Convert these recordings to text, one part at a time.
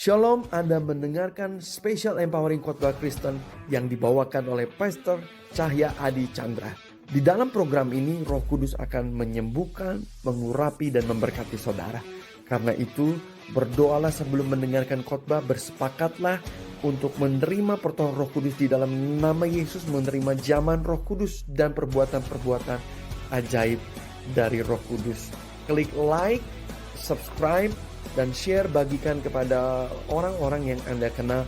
Shalom, Anda mendengarkan Special Empowering Khotbah Kristen yang dibawakan oleh Pastor Cahya Adi Chandra. Di dalam program ini, Roh Kudus akan menyembuhkan, mengurapi, dan memberkati saudara. Karena itu, berdoalah sebelum mendengarkan khotbah, bersepakatlah untuk menerima pertolongan Roh Kudus di dalam nama Yesus, menerima zaman Roh Kudus dan perbuatan-perbuatan ajaib dari Roh Kudus. Klik like, subscribe, dan share, bagikan kepada orang-orang yang Anda kenal.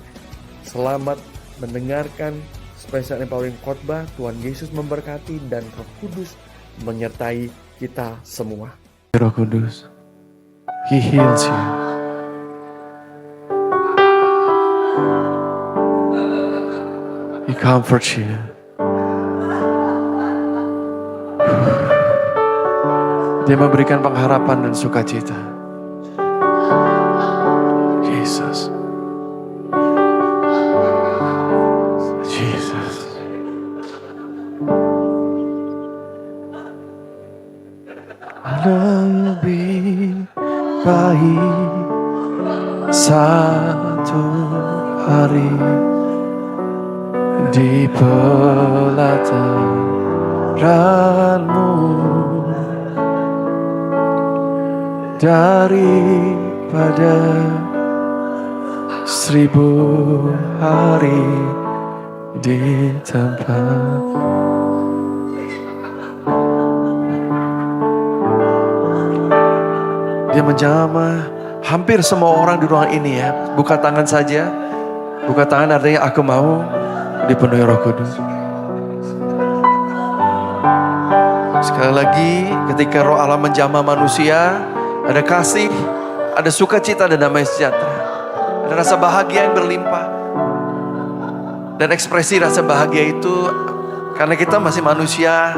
Selamat mendengarkan Special Empowering Khotbah. Tuhan Yesus memberkati dan Roh Kudus menyertai kita semua. Roh Kudus, He heals you. He comforts you. Dia memberikan pengharapan dan sukacita. Jesus. Jesus. Lebih baik satu hari di pelataranmu daripada 1000 hari di tempat. Dia menjamah hampir semua orang di ruang ini ya. Buka tangan saja. Buka tangan artinya aku mau dipenuhi Roh Kudus. Sekali lagi, ketika Roh Allah menjamah manusia, ada kasih, ada sukacita dan damai sejahtera. Ada rasa bahagia yang berlimpah. Dan ekspresi rasa bahagia itu, karena kita masih manusia,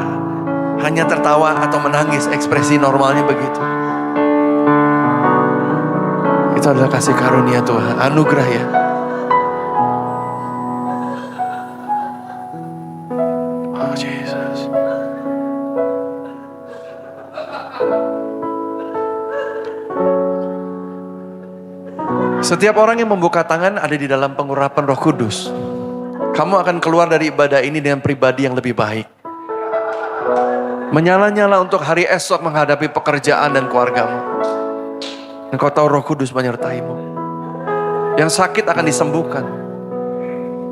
hanya tertawa atau menangis, ekspresi normalnya begitu. Itu adalah kasih karunia Tuhan, anugerah ya. Oh Jesus. Setiap orang yang membuka tangan ada di dalam pengurapan Roh Kudus. Kamu akan keluar dari ibadah ini dengan pribadi yang lebih baik. Menyala-nyala untuk hari esok menghadapi pekerjaan dan keluargamu. Engkau tahu Roh Kudus menyertaimu. Yang sakit akan disembuhkan.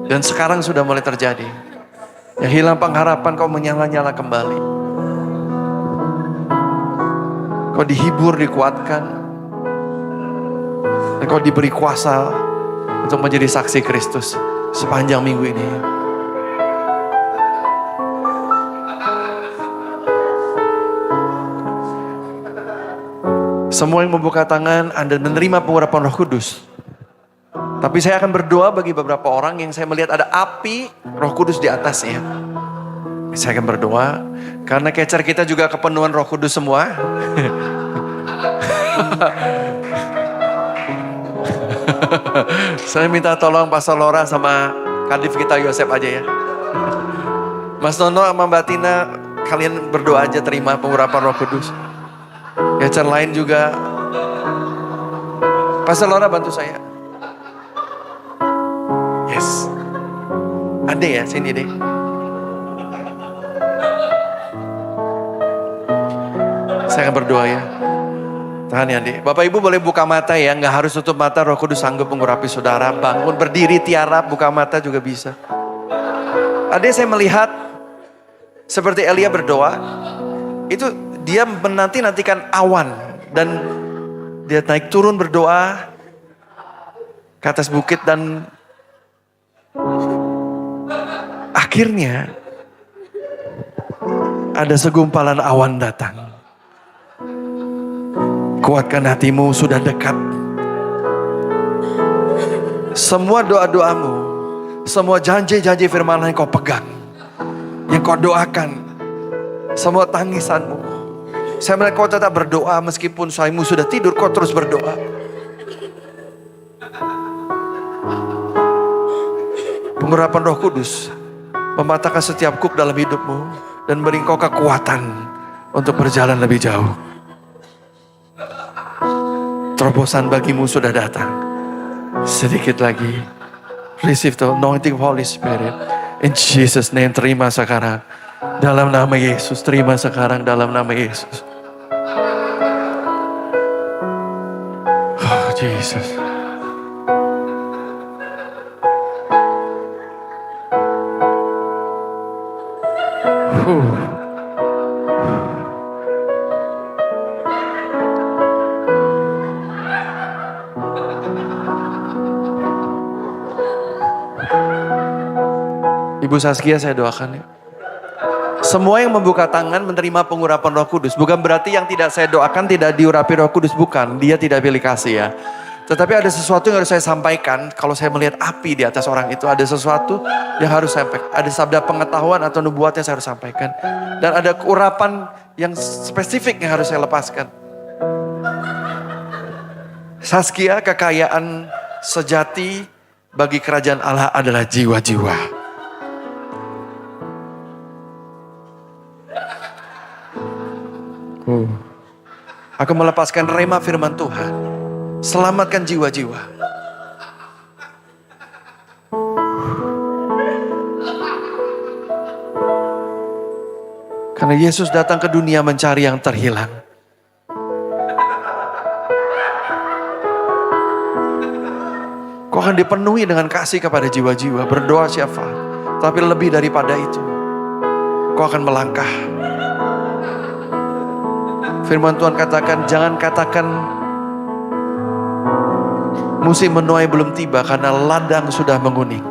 Dan sekarang sudah mulai terjadi. Yang hilang pengharapan kau menyala-nyala kembali. Kau dihibur, dikuatkan. Dan kau diberi kuasa untuk menjadi saksi Kristus sepanjang minggu ini. Semua yang membuka tangan, Anda menerima pengurapan Roh Kudus. Tapi saya akan berdoa bagi beberapa orang yang saya melihat ada api Roh Kudus di atasnya. Saya akan berdoa, karena kecer kita juga kepenuhan Roh Kudus semua. Saya minta tolong Pastor Laura sama Kadif kita Yosef aja ya. Mas Nono sama Mbak Tina, kalian berdoa aja terima pengurapan Roh Kudus. Kecer lain juga. Pastor Laura bantu saya. Yes. Ada ya, sini deh. Saya akan berdoa ya. Tahan ya adik. Bapak Ibu boleh buka mata ya. Gak harus tutup mata, Roh Kudus sanggup mengurapi saudara. Bangun, berdiri, tiarap, buka mata juga bisa. Adik saya melihat seperti Elia berdoa. Itu dia menanti-nantikan awan. Dan dia naik turun berdoa ke atas bukit dan akhirnya ada segumpalan awan datang. Kuatkan hatimu, sudah dekat. Semua doa-doamu, semua janji-janji firman yang kau pegang, yang kau doakan, semua tangisanmu. Saya melihat kau tetap berdoa meskipun suamimu sudah tidur, kau terus berdoa. Pengurapan Roh Kudus mematahkan setiap kuk dalam hidupmu dan beri kau kekuatan untuk berjalan lebih jauh. Terobosan bagimu sudah datang. Sedikit lagi. Receive the anointing of Holy Spirit. In Jesus name, terima sekarang. Dalam nama Yesus, terima sekarang dalam nama Yesus. Oh, Jesus. Ibu Saskia, saya doakan ya. Semua yang membuka tangan menerima pengurapan Roh Kudus. Bukan berarti yang tidak saya doakan tidak diurapi Roh Kudus. Bukan, dia tidak pilih kasih ya. Tetapi ada sesuatu yang harus saya sampaikan. Kalau saya melihat api di atas orang itu, ada sesuatu yang harus saya sampaikan. Ada sabda pengetahuan atau nubuat yang saya harus sampaikan. Dan ada urapan yang spesifik yang harus saya lepaskan. Saskia, kekayaan sejati bagi kerajaan Allah adalah jiwa-jiwa. Aku melepaskan rema firman Tuhan. Selamatkan jiwa-jiwa. Karena Yesus datang ke dunia mencari yang terhilang. Kau akan dipenuhi dengan kasih kepada jiwa-jiwa. Berdoa siapa? Tapi lebih daripada itu, kau akan melangkah. Firman Tuhan katakan, jangan katakan musim menuai belum tiba karena ladang sudah menguning.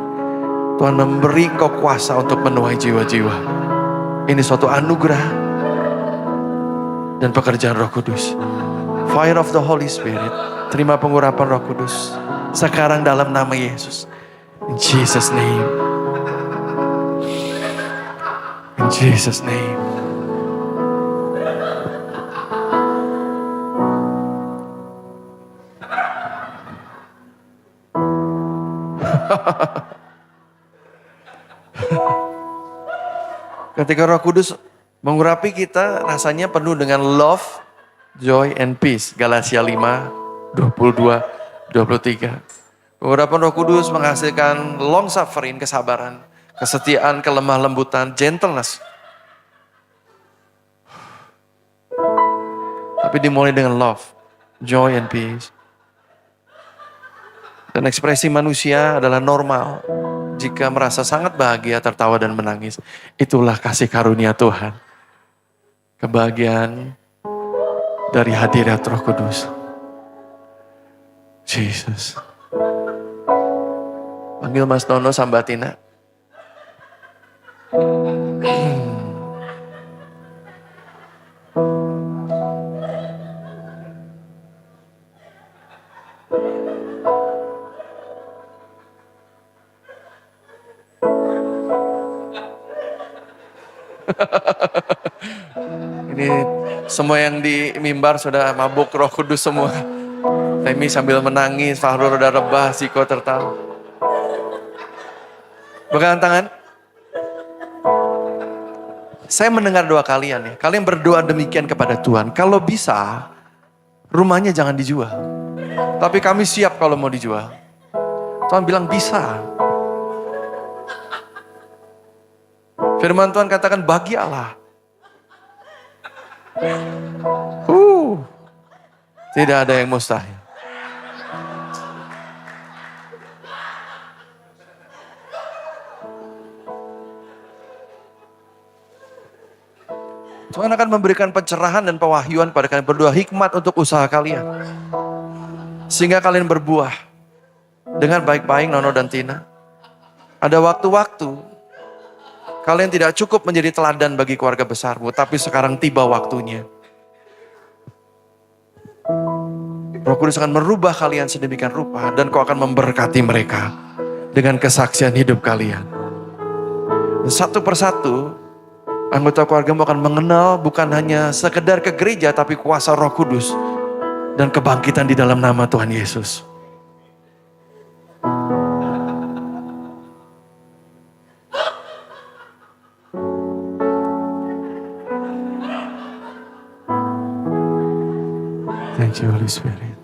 Tuhan memberi engkau kuasa untuk menuai jiwa-jiwa. Ini suatu anugerah dan pekerjaan Roh Kudus. Fire of the Holy Spirit. Terima pengurapan Roh Kudus sekarang dalam nama Yesus. In Jesus name. In Jesus name. Ketika Roh Kudus mengurapi kita, rasanya penuh dengan love, joy, and peace. Galatia 5, 22, 23. Pengurapan Roh Kudus menghasilkan long suffering, kesabaran, kesetiaan, kelemah lembutan, gentleness. Tapi dimulai dengan love, joy, and peace. Dan ekspresi manusia adalah normal. Jika merasa sangat bahagia, tertawa dan menangis. Itulah kasih karunia Tuhan. Kebahagiaan dari hadirat Roh Kudus. Jesus. Panggil Mas Nono Sambatina. Ini semua yang di mimbar sudah mabuk Roh Kudus semua. Temi sambil menangis, Fahrul udah rebah, Ziko tertawa. Pegangan tangan. Saya mendengar doa kalian ya. Kalian berdoa demikian kepada Tuhan. Kalau bisa, rumahnya jangan dijual. Tapi kami siap kalau mau dijual. Tuhan bilang bisa. Firman Tuhan katakan bagi Allah. Tidak ada yang mustahil. Tuhan akan memberikan pencerahan dan pewahyuan pada kalian berdua, hikmat untuk usaha kalian. Sehingga kalian berbuah dengan baik-baik, Nono dan Tina. Ada waktu-waktu kalian tidak cukup menjadi teladan bagi keluarga besarmu, tapi sekarang tiba waktunya. Roh Kudus akan merubah kalian sedemikian rupa dan kau akan memberkati mereka dengan kesaksian hidup kalian. Dan satu persatu, anggota keluargamu akan mengenal bukan hanya sekedar ke gereja, tapi kuasa Roh Kudus dan kebangkitan di dalam nama Tuhan Yesus. Thank you, Holy Spirit.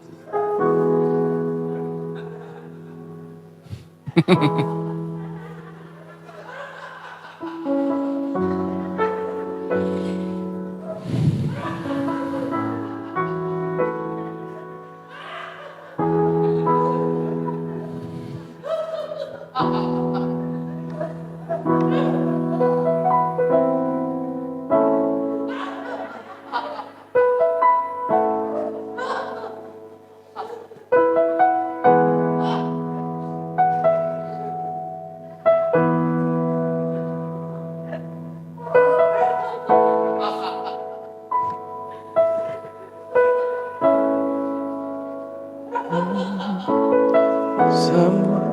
Semua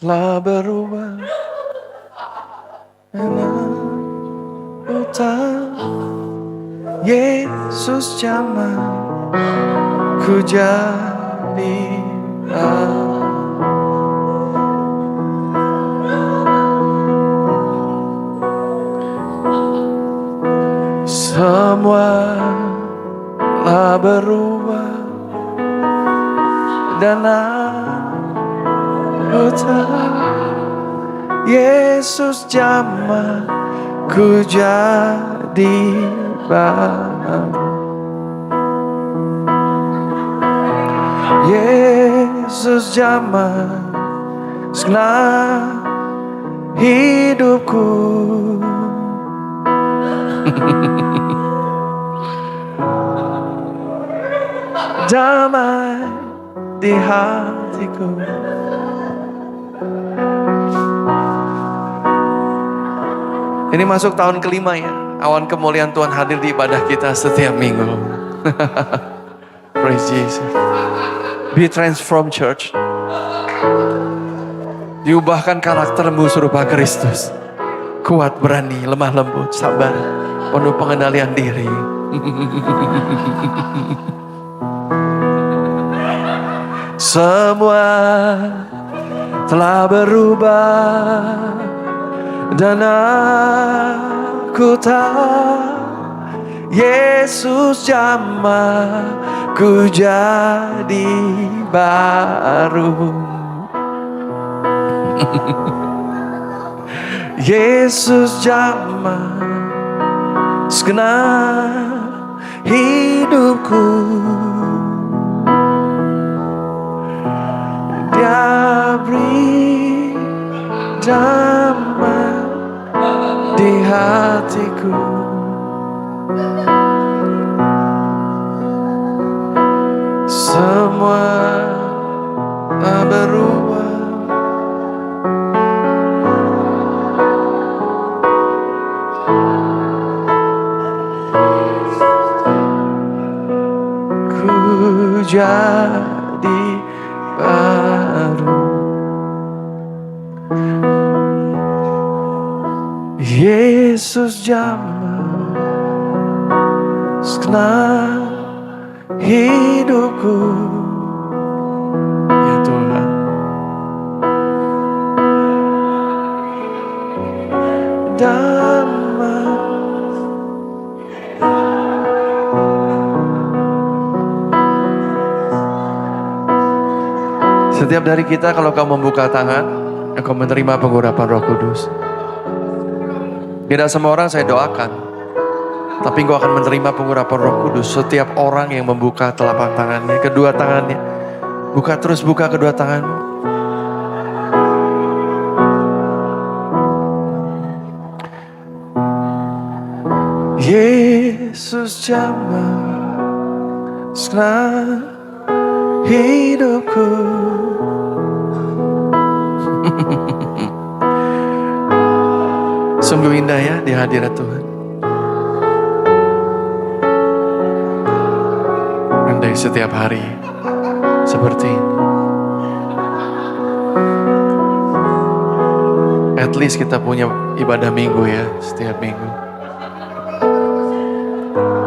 telah berubah. Aku tahu Yesus jamah ku jadi semua telah berubah dan aku tahu Yesus jamah ku jadi baru. Yesus jamah segenap hidupku. Damai di hatiku. Ini masuk tahun kelima ya. Awan kemuliaan Tuhan hadir di ibadah kita setiap minggu. Praise Jesus. Be transformed church. Diubahkan karaktermu serupa Kristus. Kuat, berani, lemah lembut, sabar, penuh pengendalian diri. Semua telah berubah dan aku tahu Yesus jamah ku jadi baru. Yesus jamah segenap hidupku. Dia beri damai di hatiku. Semua berubah. Ku jadi baru. Yesus jamah segenap hidupku. Ya Tuhan. Damai. Setiap dari kita kalau kau membuka tangan, engkau menerima pengurapan Roh Kudus. Tidak semua orang saya doakan, tapi engkau akan menerima pengurapan Roh Kudus. Setiap orang yang membuka telapak tangannya, kedua tangannya, buka terus, buka kedua tanganmu. Yesus jamah segenap hidupku. Sungguh indah ya di hadirat Tuhan. Andai setiap hari seperti ini. At least kita punya ibadah minggu ya, setiap minggu.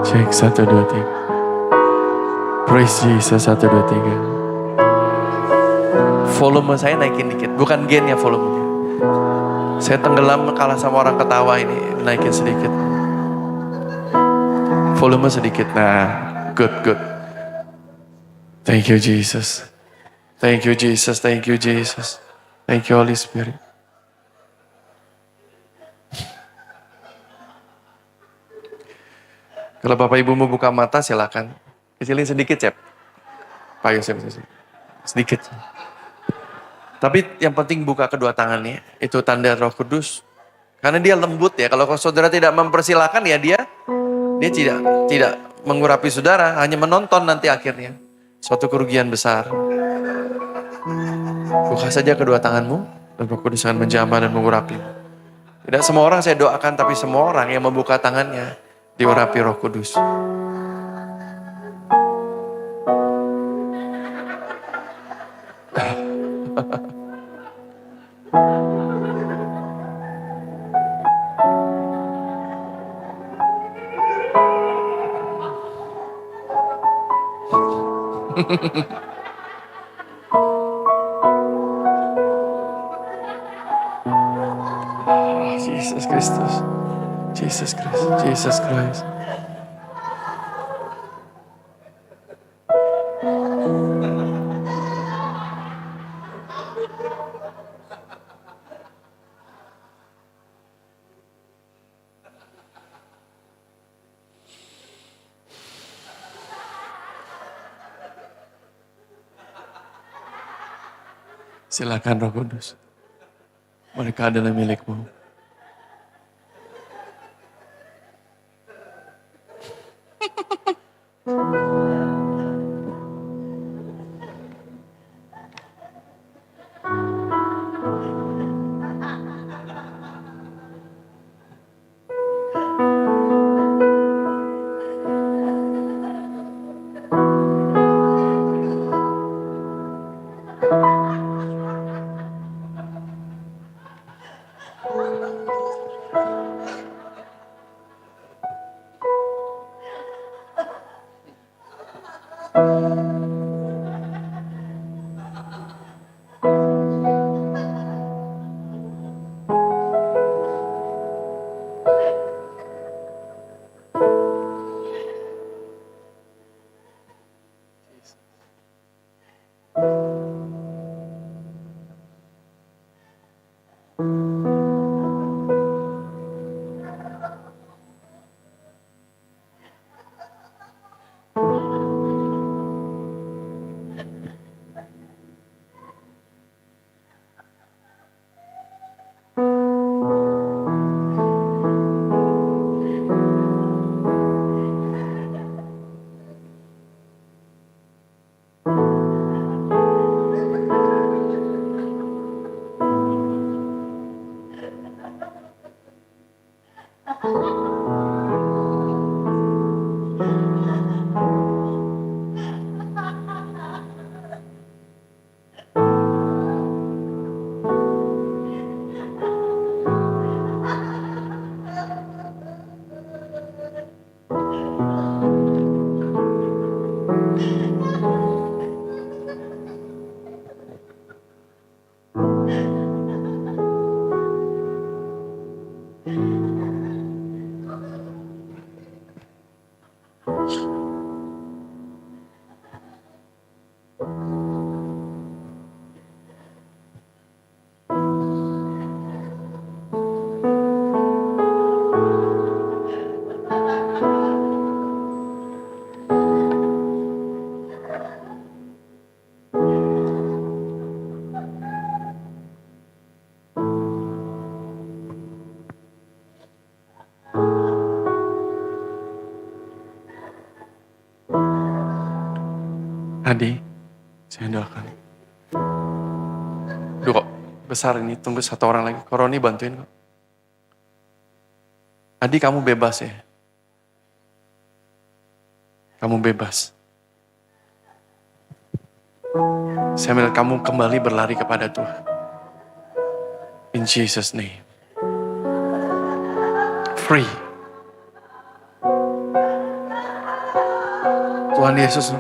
Cek 1, 2, 3. Praise Jesus 1, 2, 3. Volume saya naikin dikit, bukan gain ya volumenya. Saya tenggelam kalah sama orang ketawa ini, naikin sedikit. Volume sedikit, nah good. Thank you Jesus. Thank you Jesus, thank you Jesus. Thank you Holy Spirit. Kalau Bapak Ibu mau buka mata silakan. Kecilin sedikit, Cep. Pak Yosef, sedikit. Tapi yang penting buka kedua tangannya. Itu tanda Roh Kudus. Karena dia lembut ya. Kalau saudara tidak mempersilahkan ya dia tidak mengurapi saudara. Hanya menonton nanti akhirnya. Suatu kerugian besar. Buka saja kedua tanganmu. Dan Roh Kudus akan menjamah dan mengurapi. Tidak semua orang saya doakan. Tapi semua orang yang membuka tangannya. Diurapi Roh Kudus. Jesus Kristus. Jesus Christ. Jesus Christ. Silakan Roh Kudus. Mereka adalah milikmu. Adi, saya doakan. Duh kok besar ini, tunggu satu orang lagi. Koroni bantuin kok. Adi kamu bebas ya. Kamu bebas. Saya melihat kamu kembali berlari kepada Tuhan. In Jesus' name. Free. Tuhan Yesus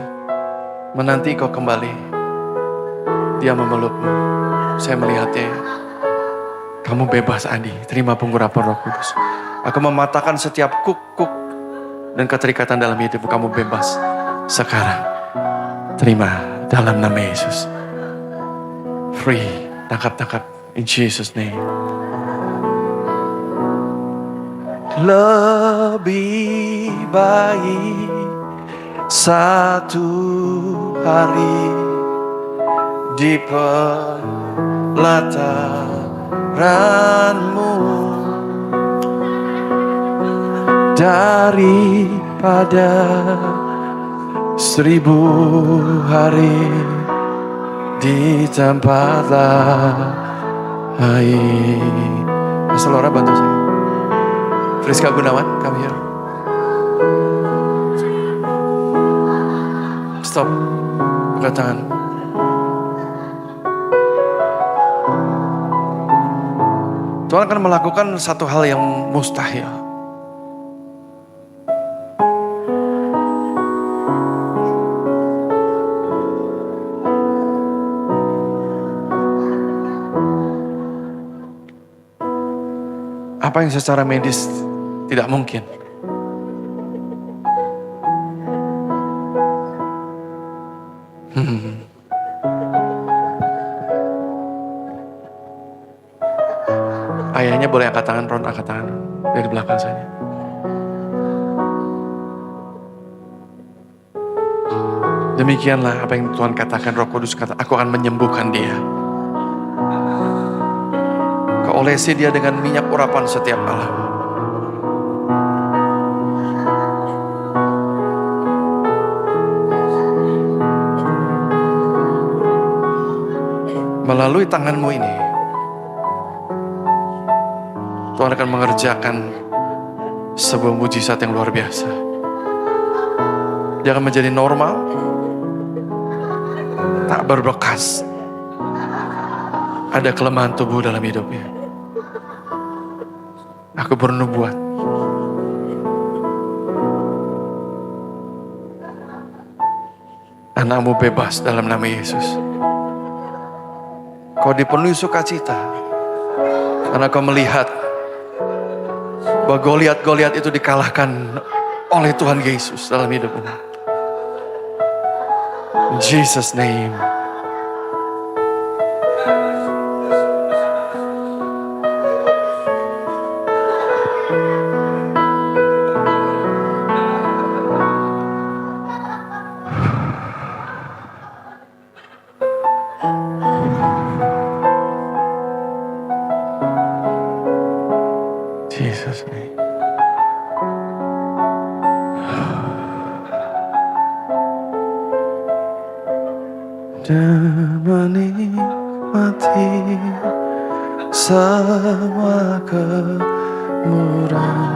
menanti kau kembali. Dia memelukmu. Saya melihatnya. Kamu bebas Adi. Terima pengurapan Roh Kudus. Aku mematahkan setiap kuk-kuk dan keterikatan dalam hidupmu. Kamu bebas. Sekarang. Terima dalam nama Yesus. Free. Tangkap-tangkap. In Jesus' name. Lebih baik satu hari di pelataranmu daripada 1000 hari di tempat lain. Pastor Laura bantu saya. Friska Gunawan, come here. Stop. Buka tangan. Tuhan akan melakukan satu hal yang mustahil. Apa yang secara medis tidak mungkin. Ayahnya boleh angkat tangan, Ron, angkat tangan dari belakang saja. Demikianlah apa yang Tuhan katakan, Roh Kudus kata, aku akan menyembuhkan dia. Olesi dia dengan minyak urapan setiap malam. Melalui tanganmu ini, Tuhan akan mengerjakan sebuah mujizat yang luar biasa. Dia akan menjadi normal, tak berbekas. Ada kelemahan tubuh dalam hidupnya. Aku bernubuat. Anakmu bebas dalam nama Yesus. Kau dipenuhi sukacita karena kau melihat bahwa Goliat itu dikalahkan oleh Tuhan Yesus dalam hidupmu. In Jesus' name. Jesus name. Dan menikmati semua kemurahan.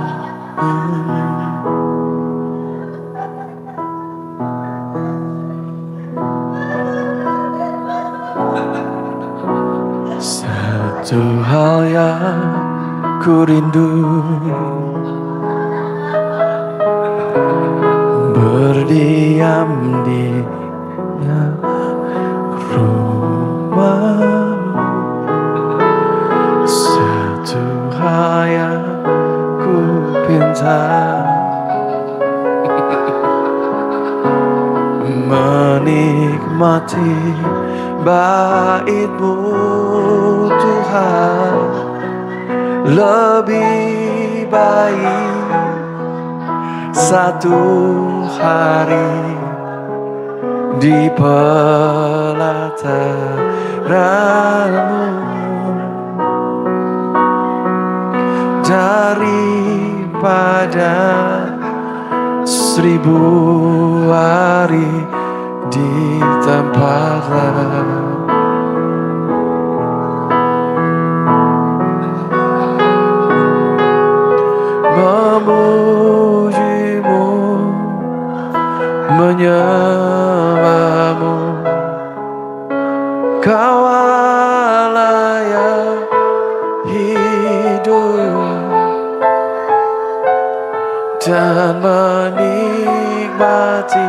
Satu hal yang ku rindu, berdiam di rumah. Satu hal yang ku pinta, menikmati bait-Mu Tuhan. Lebih baik satu hari di pelataran-Mu daripada 1000 hari di tempat lain. Memuji-Mu, menyembah-Mu, Kau layak hidup dan menikmati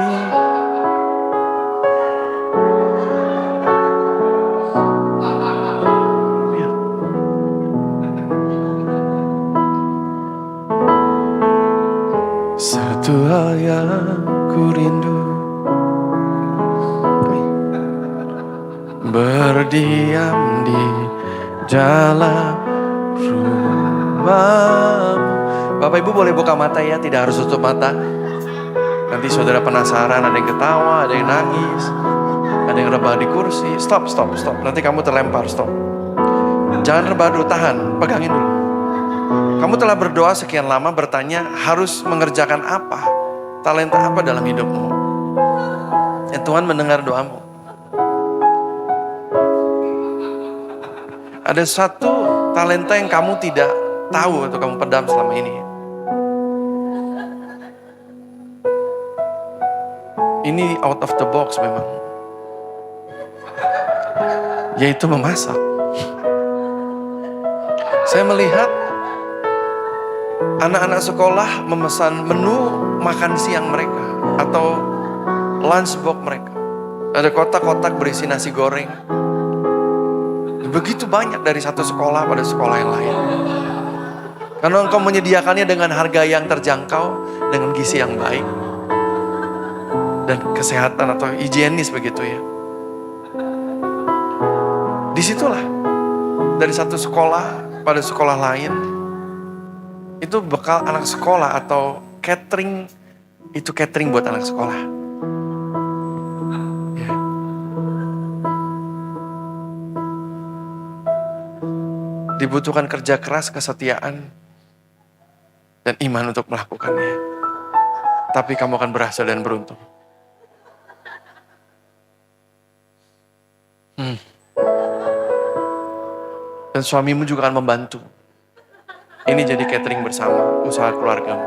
satu hal yang ku rindu, berdiam di dalam rumahmu. Bapak Ibu boleh buka mata ya, tidak harus tutup mata. Nanti saudara penasaran, ada yang ketawa, ada yang nangis, ada yang rebah di kursi. Stop. Nanti kamu terlempar, stop. Jangan rebah dulu, tahan, pegangin dulu. Kamu telah berdoa sekian lama, bertanya harus mengerjakan apa, talenta apa dalam hidupmu. Dan Tuhan mendengar doamu. Ada satu talenta yang kamu tidak tahu atau kamu pedam selama ini. Ini out of the box memang. Yaitu memasak. Saya melihat anak-anak sekolah memesan menu makan siang mereka atau lunch box mereka. Ada kotak-kotak berisi nasi goreng. Begitu banyak dari satu sekolah pada sekolah yang lain. Karena engkau menyediakannya dengan harga yang terjangkau, dengan gizi yang baik, dan kesehatan atau higienis begitu ya. Disitulah dari satu sekolah pada sekolah lain, itu bekal anak sekolah atau catering, itu catering buat anak sekolah. Ya. Dibutuhkan kerja keras, kesetiaan, dan iman untuk melakukannya. Tapi kamu akan berhasil dan beruntung. Dan suamimu juga akan membantu. Ini jadi catering bersama, usaha keluargamu.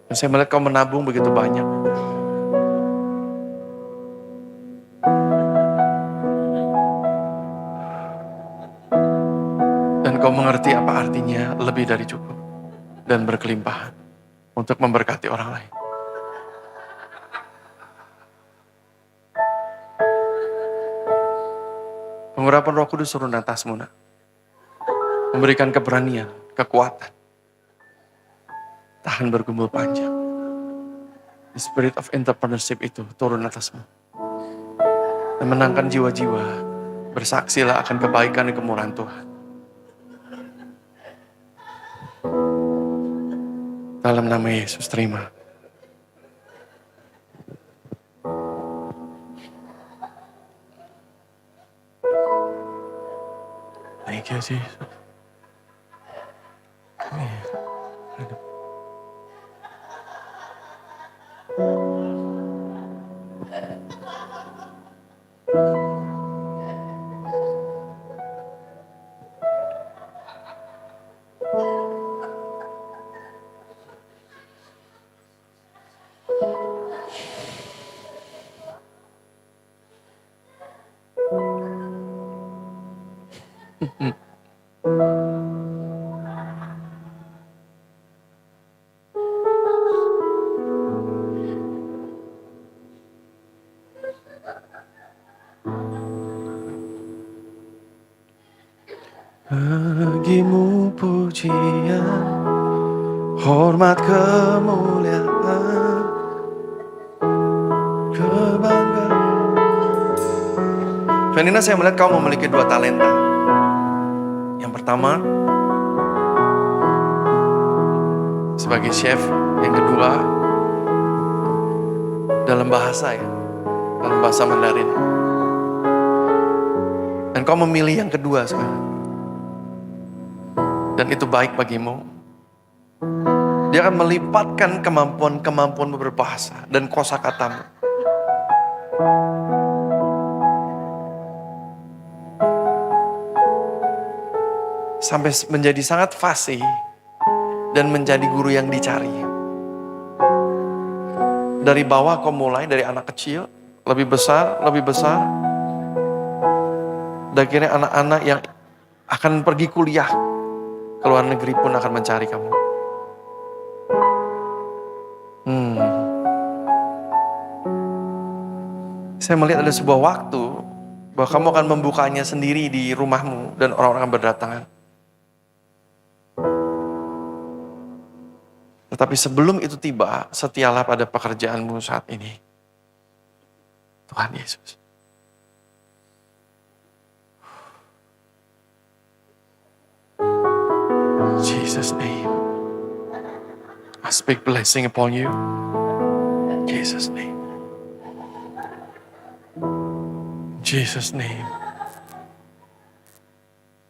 Dan saya melihat kau menabung begitu banyak. Dan kau mengerti apa artinya lebih dari cukup dan berkelimpahan untuk memberkati orang lain. Pengurapan Roh Kudus turun atasmu, nak. Memberikan keberanian, kekuatan. Tahan bergumul panjang. The spirit of entrepreneurship itu turun atasmu. Dan menangkan jiwa-jiwa. Bersaksilah akan kebaikan dan kemurahan Tuhan. Dalam nama Yesus, terima. Thank you, Jesus. Bagimu pujian, hormat, kemuliaan, kebanggaan. Vanina, saya melihat kau memiliki 2 talenta. Yang pertama, sebagai chef. Yang kedua, dalam bahasa Mandarin. Dan kau memilih yang kedua sekarang. Dan itu baik bagimu. Dia akan melipatkan kemampuanmu berbahasa dan kosakatamu. Sampai menjadi sangat fasih dan menjadi guru yang dicari. Dari bawah kau mulai, dari anak kecil, lebih besar. Dan akhirnya anak-anak yang akan pergi kuliah ke luar negeri pun akan mencari kamu. Saya melihat ada sebuah waktu bahwa kamu akan membukanya sendiri di rumahmu dan orang-orang akan berdatangan. Tetapi sebelum itu tiba, setialah pada pekerjaanmu saat ini. Tuhan Yesus. Jesus' name. I speak blessing upon you. Jesus' name. Jesus' name.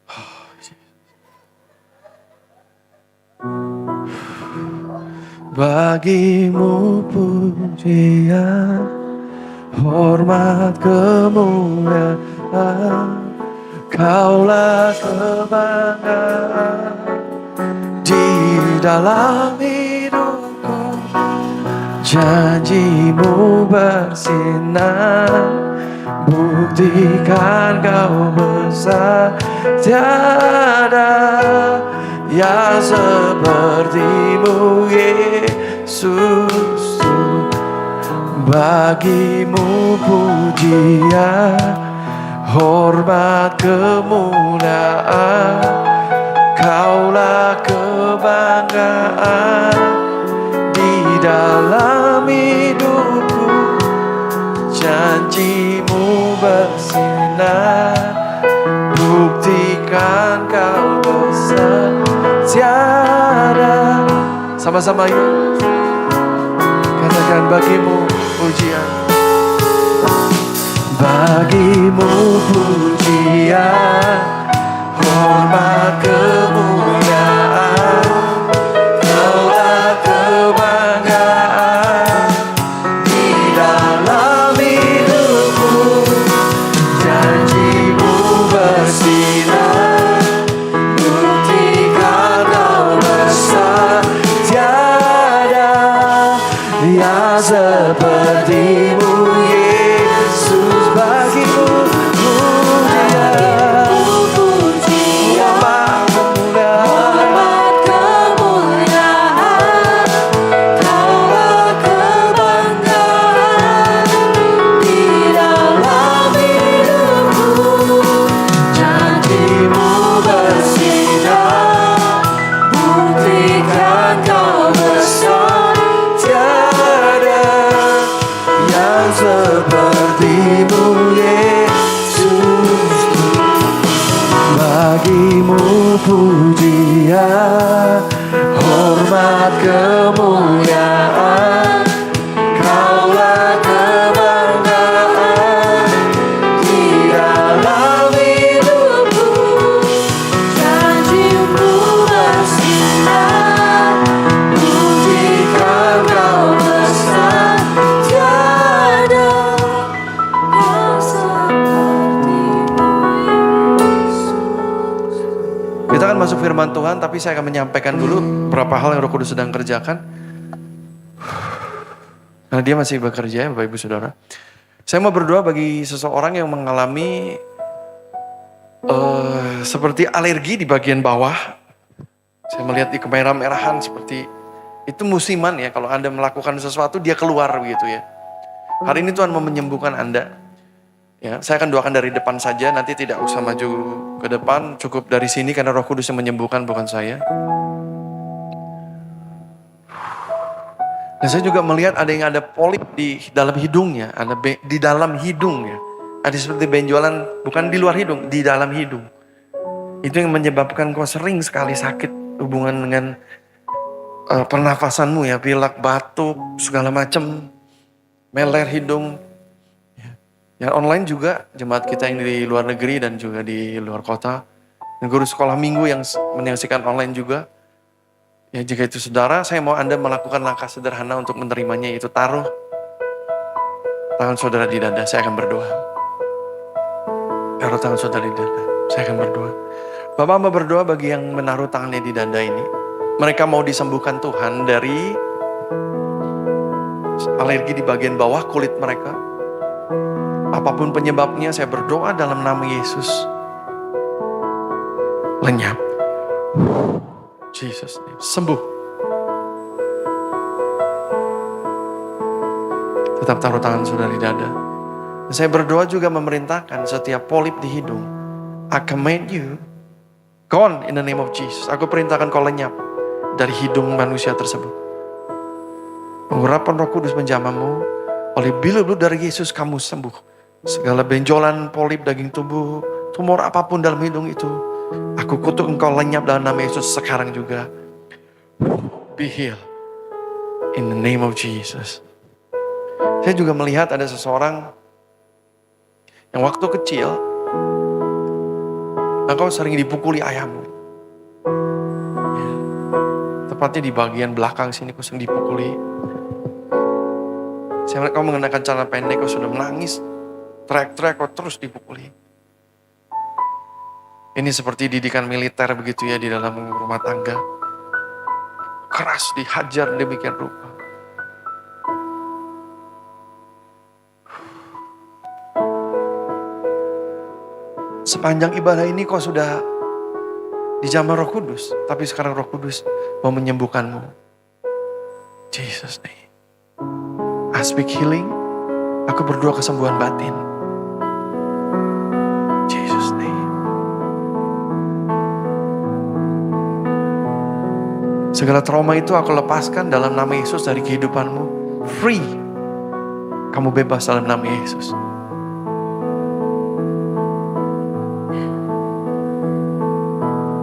Oh, Jesus. Bagimu pujian, hormat, kemuliaan, Kaulah kebanggaan di dalam hidupku. Janjimu bersinar, buktikan Kau besar. Tiada yang sepertimu Yesus. Bagimu pujian, hormat, kemuliaan, Kaulah kebanggaan di dalam hidupku. Janjimu bersinar, buktikan Kau besar. Tiada. Sama-sama yuk. Katakan bagimu pujian. Bagimu pujian, hormat, kemuliaan, Kaulah kebanggaan di dalam hidupku. Janjimu bersinar, buktikan Kau besar. Tiada yang sepertimu Yesus. Bagimu pujian, hormat, kemuliaan, Kaulah kebanggaan di dalam hidupku. Janjimu bersinar, buktikan Kau besar. Tiada yang sepertimu Yesus. Bagimu pujian, hormat, kemuliaan, Kaulah kebanggaan di dalam hidupku. Janjimu bersinar, buktikan Kau besar. Tiada yang sepertimu Yesus. Kita akan masuk firman Tuhan, tapi saya akan menyampaikan dulu beberapa hal yang Roh Kudus sedang kerjakan. Karena dia masih bekerja ya Bapak Ibu Saudara. Saya mau berdoa bagi seseorang yang mengalami seperti alergi di bagian bawah. Saya melihat di kemerah-merahan seperti itu musiman ya. Kalau Anda melakukan sesuatu dia keluar begitu ya. Hari ini Tuhan mau menyembuhkan Anda. Ya, saya akan doakan dari depan saja, nanti tidak usah maju ke depan, cukup dari sini karena Roh Kudus yang menyembuhkan bukan saya. Dan saya juga melihat ada yang ada polip di dalam hidungnya, ada di dalam hidungnya. Ada seperti benjolan, bukan di luar hidung, di dalam hidung. Itu yang menyebabkan kau sering sekali sakit hubungan dengan pernafasanmu ya, pilek, batuk, segala macam, meler hidung. Ya, online juga jemaat kita yang di luar negeri dan juga di luar kota. Dan guru sekolah minggu yang menyaksikan online juga. Ya, jika itu saudara, saya mau Anda melakukan langkah sederhana untuk menerimanya, yaitu taruh tangan saudara di dada. Saya akan berdoa. Taruh tangan saudara di dada. Saya akan berdoa. Bapak mau berdoa bagi yang menaruh tangannya di dada ini. Mereka mau disembuhkan Tuhan dari alergi di bagian bawah kulit mereka. Apapun penyebabnya, saya berdoa dalam nama Yesus. Lenyap. Jesus name. Sembuh. Tetap taruh tangan saudara di dada. Saya berdoa juga memerintahkan setiap polip di hidung. I command you, gone in the name of Jesus. Aku perintahkan kau lenyap dari hidung manusia tersebut. Pengurapan Roh Kudus menjamahmu. Oleh bilur darah Yesus kamu sembuh. Segala benjolan, polip daging tubuh, tumor apapun dalam hidung itu, aku kutuk engkau lenyap dalam nama Yesus sekarang juga. Be healed in the name of Jesus. Saya juga melihat ada seseorang yang waktu kecil engkau sering dipukuli ayahmu. Ya. Tepatnya di bagian belakang sini kau sering dipukuli. Saya melihat kau mengenakan celana pendek, kau sudah menangis. Teriak-teriak, kau terus dipukuli. Ini seperti didikan militer begitu ya di dalam rumah tangga. Keras dihajar demikian rupa. Sepanjang ibadah ini kau sudah dijamah Roh Kudus. Tapi sekarang Roh Kudus mau menyembuhkanmu. Jesus name. I speak healing. Aku berdoa kesembuhan batin. Jesus name. Segala trauma itu aku lepaskan dalam nama Yesus dari kehidupanmu. Free. Kamu bebas dalam nama Yesus.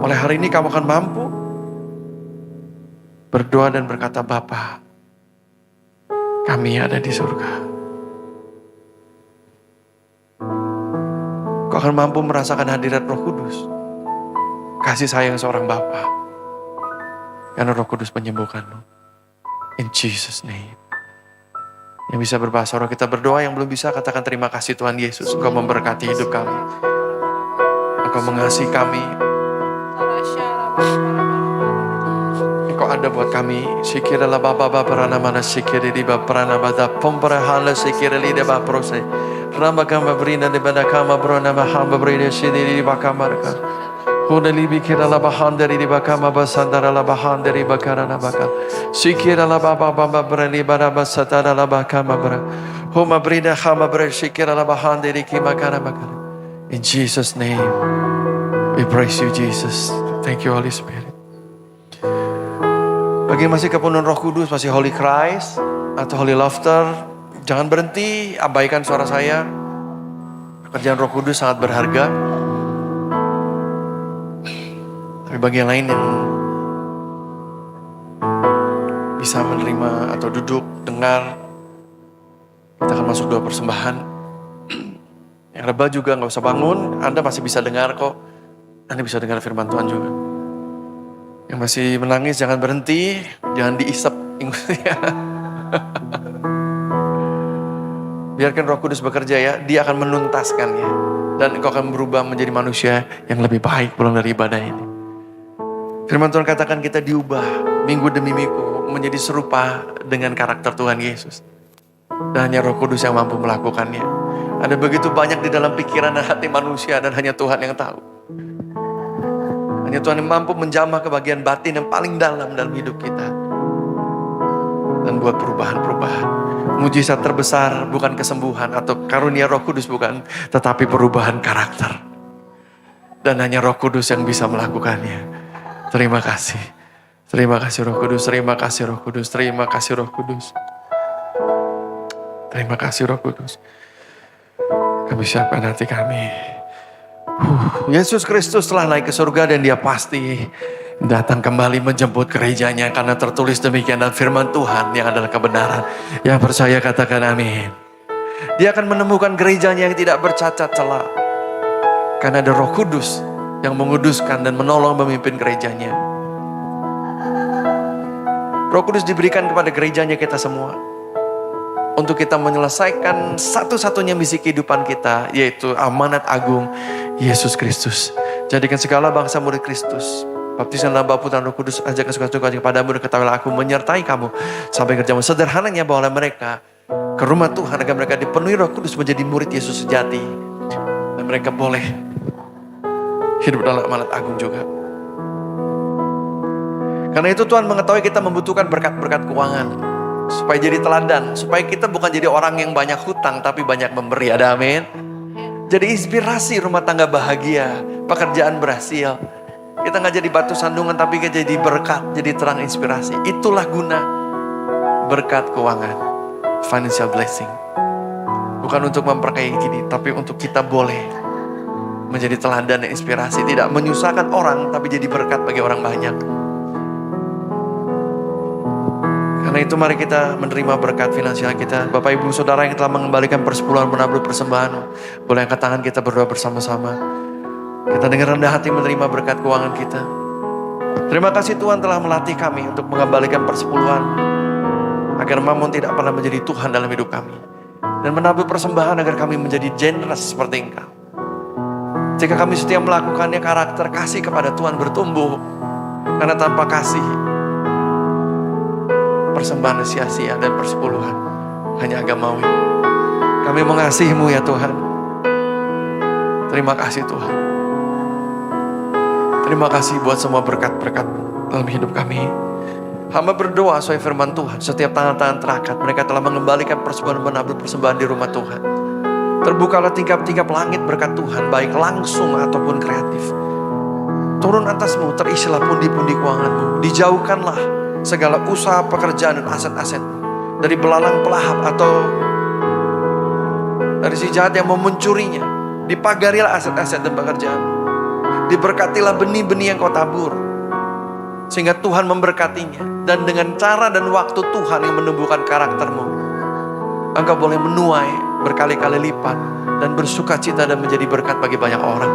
Mulai hari ini kamu akan mampu berdoa dan berkata, Bapa, kami ada di surga. Kau akan mampu merasakan hadirat Roh Kudus. Kasih sayang seorang Bapa. Karena Roh Kudus menyembuhkanmu. In Jesus name. Yang bisa berbahasa roh kita berdoa, yang belum bisa katakan terima kasih Tuhan Yesus. Engkau memberkati hidup kami. Engkau mengasihi kami. Engkau ada buat kami. Sikira la baba barana mana sikira di baprana bada pompara hala sikira li de baprose. Ramba kama brina de bada kama brona mahamba brina sini di bakamarka. Huna libi kira la bahanda di bakama basandara la bahanda di bakara na bakal. Sikira la baba baba brani bada basatara la bakama bra. Huma brina hama bra sikira la bahanda di kimakara bakal. In Jesus' name, we praise you Jesus. Thank you Holy Spirit. Bagi yang masih kepenuhan Roh Kudus, masih Holy Christ atau Holy Laughter, jangan berhenti, abaikan suara saya. Pekerjaan Roh Kudus sangat berharga. Tapi bagi yang lain yang bisa menerima atau duduk, dengar, kita akan masuk doa persembahan. Yang rebah juga gak usah bangun, Anda masih bisa dengar kok. Anda bisa dengar firman Tuhan juga. Yang masih menangis jangan berhenti, jangan diisap ingusnya. Biarkan Roh Kudus bekerja ya, Dia akan menuntaskannya. Dan engkau akan berubah menjadi manusia yang lebih baik pulang dari ibadah ini. Firman Tuhan katakan kita diubah minggu demi minggu menjadi serupa dengan karakter Tuhan Yesus. Dan hanya Roh Kudus yang mampu melakukannya. Ada begitu banyak di dalam pikiran dan hati manusia dan hanya Tuhan yang tahu. Hanya Tuhan yang mampu menjamah ke bagian batin yang paling dalam hidup kita. Dan buat perubahan-perubahan. Mujizat terbesar bukan kesembuhan atau karunia Roh Kudus bukan. Tetapi perubahan karakter. Dan hanya Roh Kudus yang bisa melakukannya. Terima kasih. Terima kasih Roh Kudus. Terima kasih Roh Kudus. Terima kasih Roh Kudus. Terima kasih Roh Kudus. Kami siapkan hati kami. Yesus Kristus telah naik ke surga dan Dia pasti datang kembali menjemput gerejanya karena tertulis demikian dan firman Tuhan yang adalah kebenaran. Yang percaya katakan amin. Dia akan menemukan gerejanya yang tidak bercacat celah. Karena ada Roh Kudus yang menguduskan dan menolong memimpin gerejanya. Roh Kudus diberikan kepada gerejanya kita semua. Untuk kita menyelesaikan satu-satunya misi kehidupan kita, yaitu amanat agung Yesus Kristus. Jadikan segala bangsa murid Kristus. Baptisan dalam Bapa dan Roh Kudus, ajarkan suka-suka kepadamu dan ketahuilah aku menyertai kamu sampai kerjamu. Sederhananya bawalah mereka ke rumah Tuhan agar mereka dipenuhi Roh Kudus menjadi murid Yesus sejati. Dan mereka boleh hidup dalam amanat agung juga. Karena itu Tuhan mengetahui kita membutuhkan berkat-berkat keuangan. Supaya jadi teladan, supaya kita bukan jadi orang yang banyak hutang tapi banyak memberi, ada amin. Jadi inspirasi rumah tangga bahagia, pekerjaan berhasil. Kita gak jadi batu sandungan tapi kita jadi berkat, jadi terang inspirasi. Itulah guna berkat keuangan, financial blessing. Bukan untuk memperkaya diri, tapi untuk kita boleh menjadi teladan dan inspirasi. Tidak menyusahkan orang, tapi jadi berkat bagi orang banyak. Karena itu mari kita menerima berkat finansial kita. Bapak Ibu Saudara yang telah mengembalikan persepuluhan menabur persembahan, boleh angkat tangan kita berdoa bersama-sama. Kita dengan rendah hati menerima berkat keuangan kita. Terima kasih Tuhan telah melatih kami untuk mengembalikan persepuluhan, agar mamon tidak pernah menjadi Tuhan dalam hidup kami. Dan menabur persembahan agar kami menjadi generous seperti Engkau. Jika kami setia melakukannya, karakter kasih kepada Tuhan bertumbuh. Karena tanpa kasih, persembahan sia-sia dan persepuluhan hanya agamawi. Kami mengasihi-Mu ya Tuhan. Terima kasih Tuhan. Terima kasih buat semua berkat-berkat dalam hidup kami. Hamba berdoa sesuai firman Tuhan. Setiap tangan-tangan terangkat, mereka telah mengembalikan persembahan menabur persembahan di rumah Tuhan. Terbukalah tingkap-tingkap langit berkat Tuhan, baik langsung ataupun kreatif. Turun atasmu, terisilah pundi-pundi keuanganmu. Dijauhkanlah segala usaha pekerjaan dan aset-aset dari belalang pelahap atau dari si jahat yang mau mencurinya. Dipagarilah aset-aset dan pekerjaan. Diberkatilah benih-benih yang kau tabur, sehingga Tuhan memberkatinya. Dan dengan cara dan waktu Tuhan yang menumbuhkan karaktermu, engkau boleh menuai berkali-kali lipat dan bersuka cita dan menjadi berkat bagi banyak orang.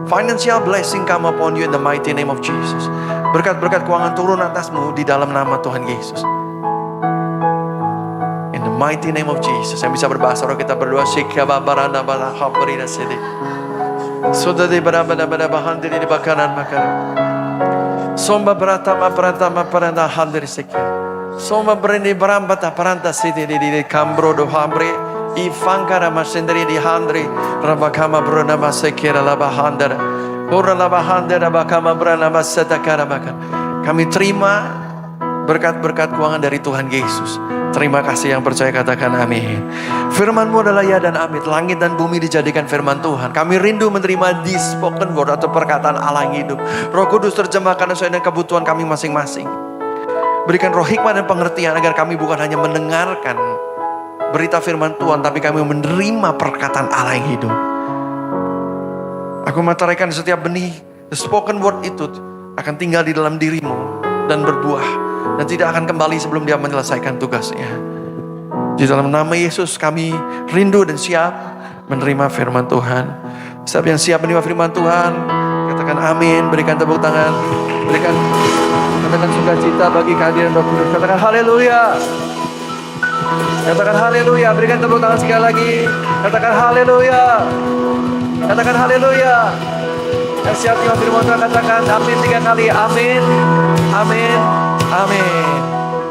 Financial blessing come upon you in the mighty name of Jesus. Berkat-berkat keuangan turun atasmu di dalam nama Tuhan Yesus. In the mighty name of Jesus. Yang bisa berbahasa roh kita berdoa. Sudah di berada bahan diri di bakaran makanan. Somba beratama perantah hadir sekian. Somba berini berambata perantah sidi di kambro do hambre. Ifangkara masendiri di handri. Rabakama bronama sekira labahandara. Ora labahandara bakama bronama setakara bakan. Kami terima berkat-berkat keuangan dari Tuhan Yesus. Terima kasih yang percaya katakan amin. Firman-Mu adalah ya dan amin. Langit dan bumi dijadikan firman Tuhan. Kami rindu menerima di spoken word atau perkataan Allah yang hidup. Roh Kudus terjemahkan sesuai dengan kebutuhan kami masing-masing. Berikan roh hikmah dan pengertian agar kami bukan hanya mendengarkan berita firman Tuhan, tapi kami menerima perkataan Allah yang hidup. Aku mematahkan setiap benih, the spoken word itu akan tinggal di dalam dirimu dan berbuah. Dan tidak akan kembali sebelum dia menyelesaikan tugasnya. Di dalam nama Yesus kami rindu dan siap menerima firman Tuhan. Siapa yang siap menerima firman Tuhan, katakan amin. Berikan tepuk tangan. Katakan sukacita bagi kehadiran Roh Kudus. Katakan haleluya. Katakan haleluya. Berikan tepuk tangan sekali lagi. Katakan haleluya. Katakan haleluya. Yang siap menerima firman Tuhan, katakan amin 3 kali. Amin. Amin. Amin.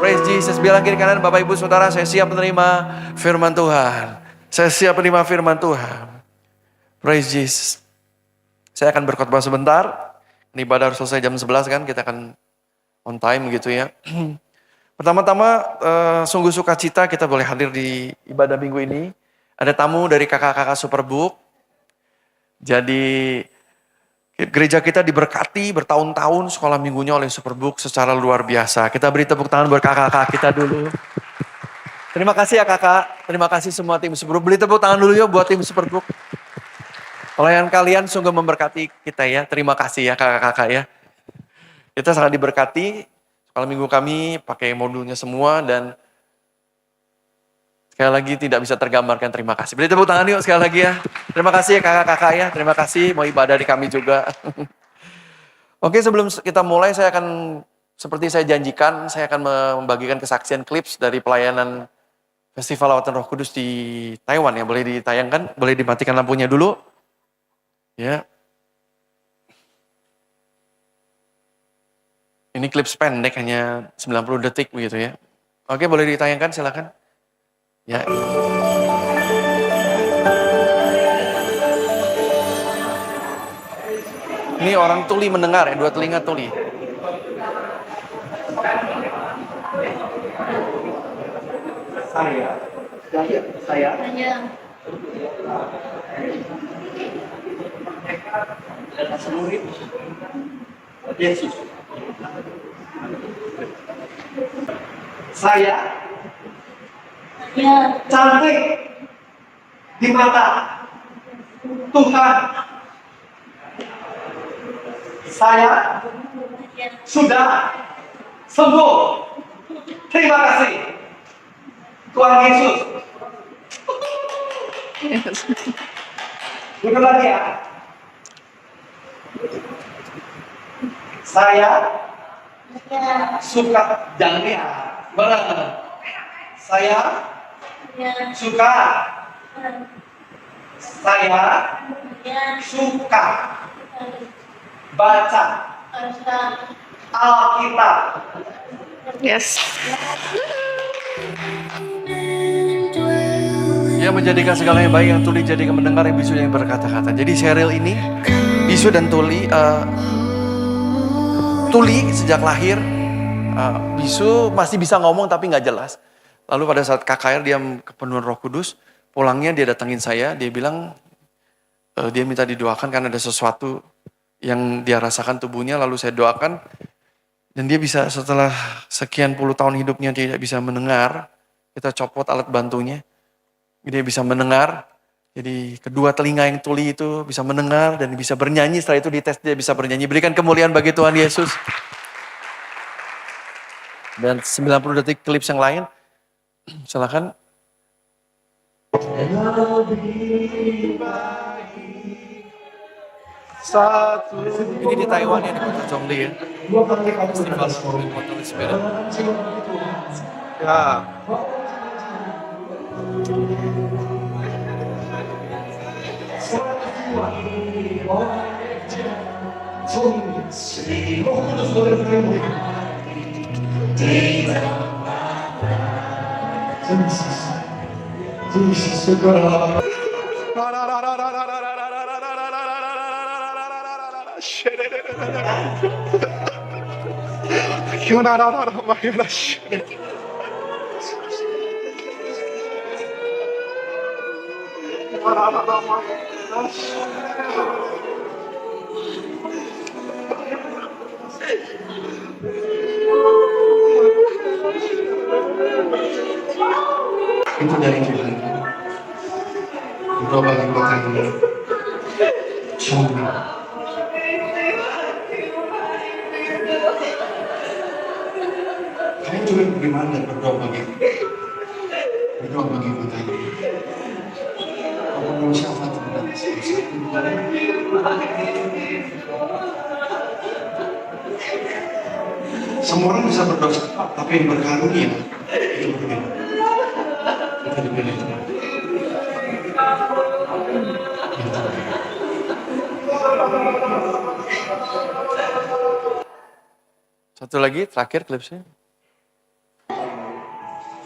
Praise Jesus. Bilang kiri kanan, Bapak Ibu Saudara, saya siap menerima firman Tuhan. Saya siap menerima firman Tuhan. Praise Jesus. Saya akan berkhotbah sebentar. Ini ibadah harus selesai jam 11 kan, kita akan on time gitu ya. Pertama-tama sungguh sukacita kita boleh hadir di ibadah minggu ini. Ada tamu dari kakak-kakak Superbook. Jadi gereja kita diberkati bertahun-tahun sekolah minggunya oleh Superbook secara luar biasa. Kita beri tepuk tangan buat kakak-kakak kita dulu. Terima kasih ya kakak. Terima kasih semua tim Superbook. Beri tepuk tangan dulu ya buat tim Superbook. Pelayanan kalian sungguh memberkati kita ya. Terima kasih ya kakak-kakak ya. Kita sangat diberkati. Sekolah minggu kami pakai modulnya semua dan sekali lagi tidak bisa tergambarkan terima kasih. Beri tepuk tangan yuk sekali lagi ya. Terima kasih ya kakak-kakak ya. Terima kasih mau ibadah di kami juga. Oke, sebelum kita mulai saya akan seperti saya janjikan, saya akan membagikan kesaksian clips dari pelayanan Festival Lawatan Roh Kudus di Taiwan ya. Boleh ditayangkan, boleh dimatikan lampunya dulu. Ya. Ini clips pendek hanya 90 detik begitu ya. Oke, boleh ditayangkan silakan. Ya. Ini orang tuli mendengar ya, 2 telinga tuli. Saya. Murid Yesus. Saya cantik di mata Tuhan. Saya sudah sembuh. Terima kasih Tuhan Yesus. Duduk lagi ya. Saya suka, jangan lihat. Benar. Saya suka. Saya suka baca Alkitab. Yes. Ia menjadikan segala yang baik yang tuli jadikan mendengar yang bisu yang berkata-kata. Jadi Cheryl ini, bisu dan tuli, tuli sejak lahir, bisu masih bisa ngomong tapi nggak jelas. Lalu pada saat KKR dia kepenuhan Roh Kudus, pulangnya dia datangin saya, dia bilang dia minta didoakan karena ada sesuatu yang dia rasakan tubuhnya, lalu saya doakan. Dan dia bisa setelah sekian puluh tahun hidupnya tidak bisa mendengar, kita copot alat bantunya, dia bisa mendengar. Jadi kedua telinga yang tuli itu bisa mendengar dan bisa bernyanyi, setelah itu dites dia bisa bernyanyi. Berikan kemuliaan bagi Tuhan Yesus. Dan 90 detik klips yang lain, silakan. Satu. Ini di Taiwan ya, di kota Zhongli ya. Festival Holy Spirit. Ya. Itu dari Tuhan. Berdoa bagi kota ini. Cuma. Kalian juga bagaimana berdoa bagi kota ini. Apa mau syafaat tentang semua orang bisa berdoa, tapi yang berkarunia itu berbeda. Kita dipilih Tuhan. Satu lagi, terakhir klipsnya.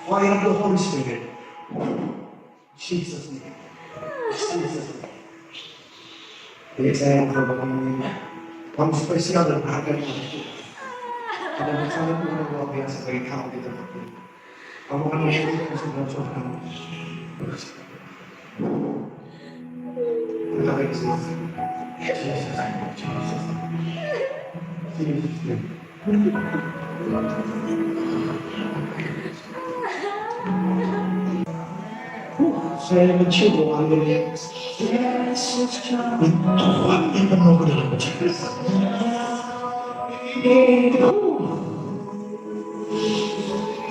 Fire of the Holy Spirit. Jesus name. Jesus name. Jadi saya berdoa ini, kamu spesial dan berharga di hati Tuhan. Ada bersama Tuhan yang luar biasa bagi kamu di tempat ini. Kamu akan memiliki kesukaan kamu. Terima kasih. Jesus name. Jesus name. Jesus name. Saya mencium wanginya. Tuhan yang penuh ke dalam cinta.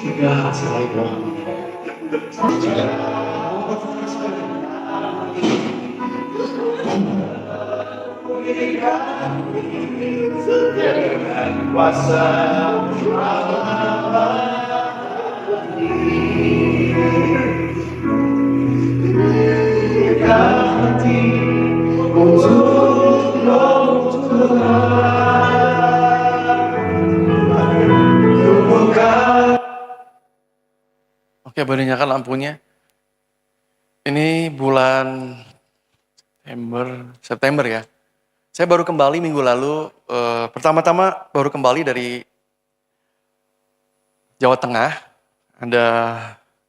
Tiga hasil lagi. Kuasa Oke, boleh nyalakan lampunya. Ini bulan September ya. Saya baru kembali minggu lalu, pertama-tama baru kembali dari Jawa Tengah. Ada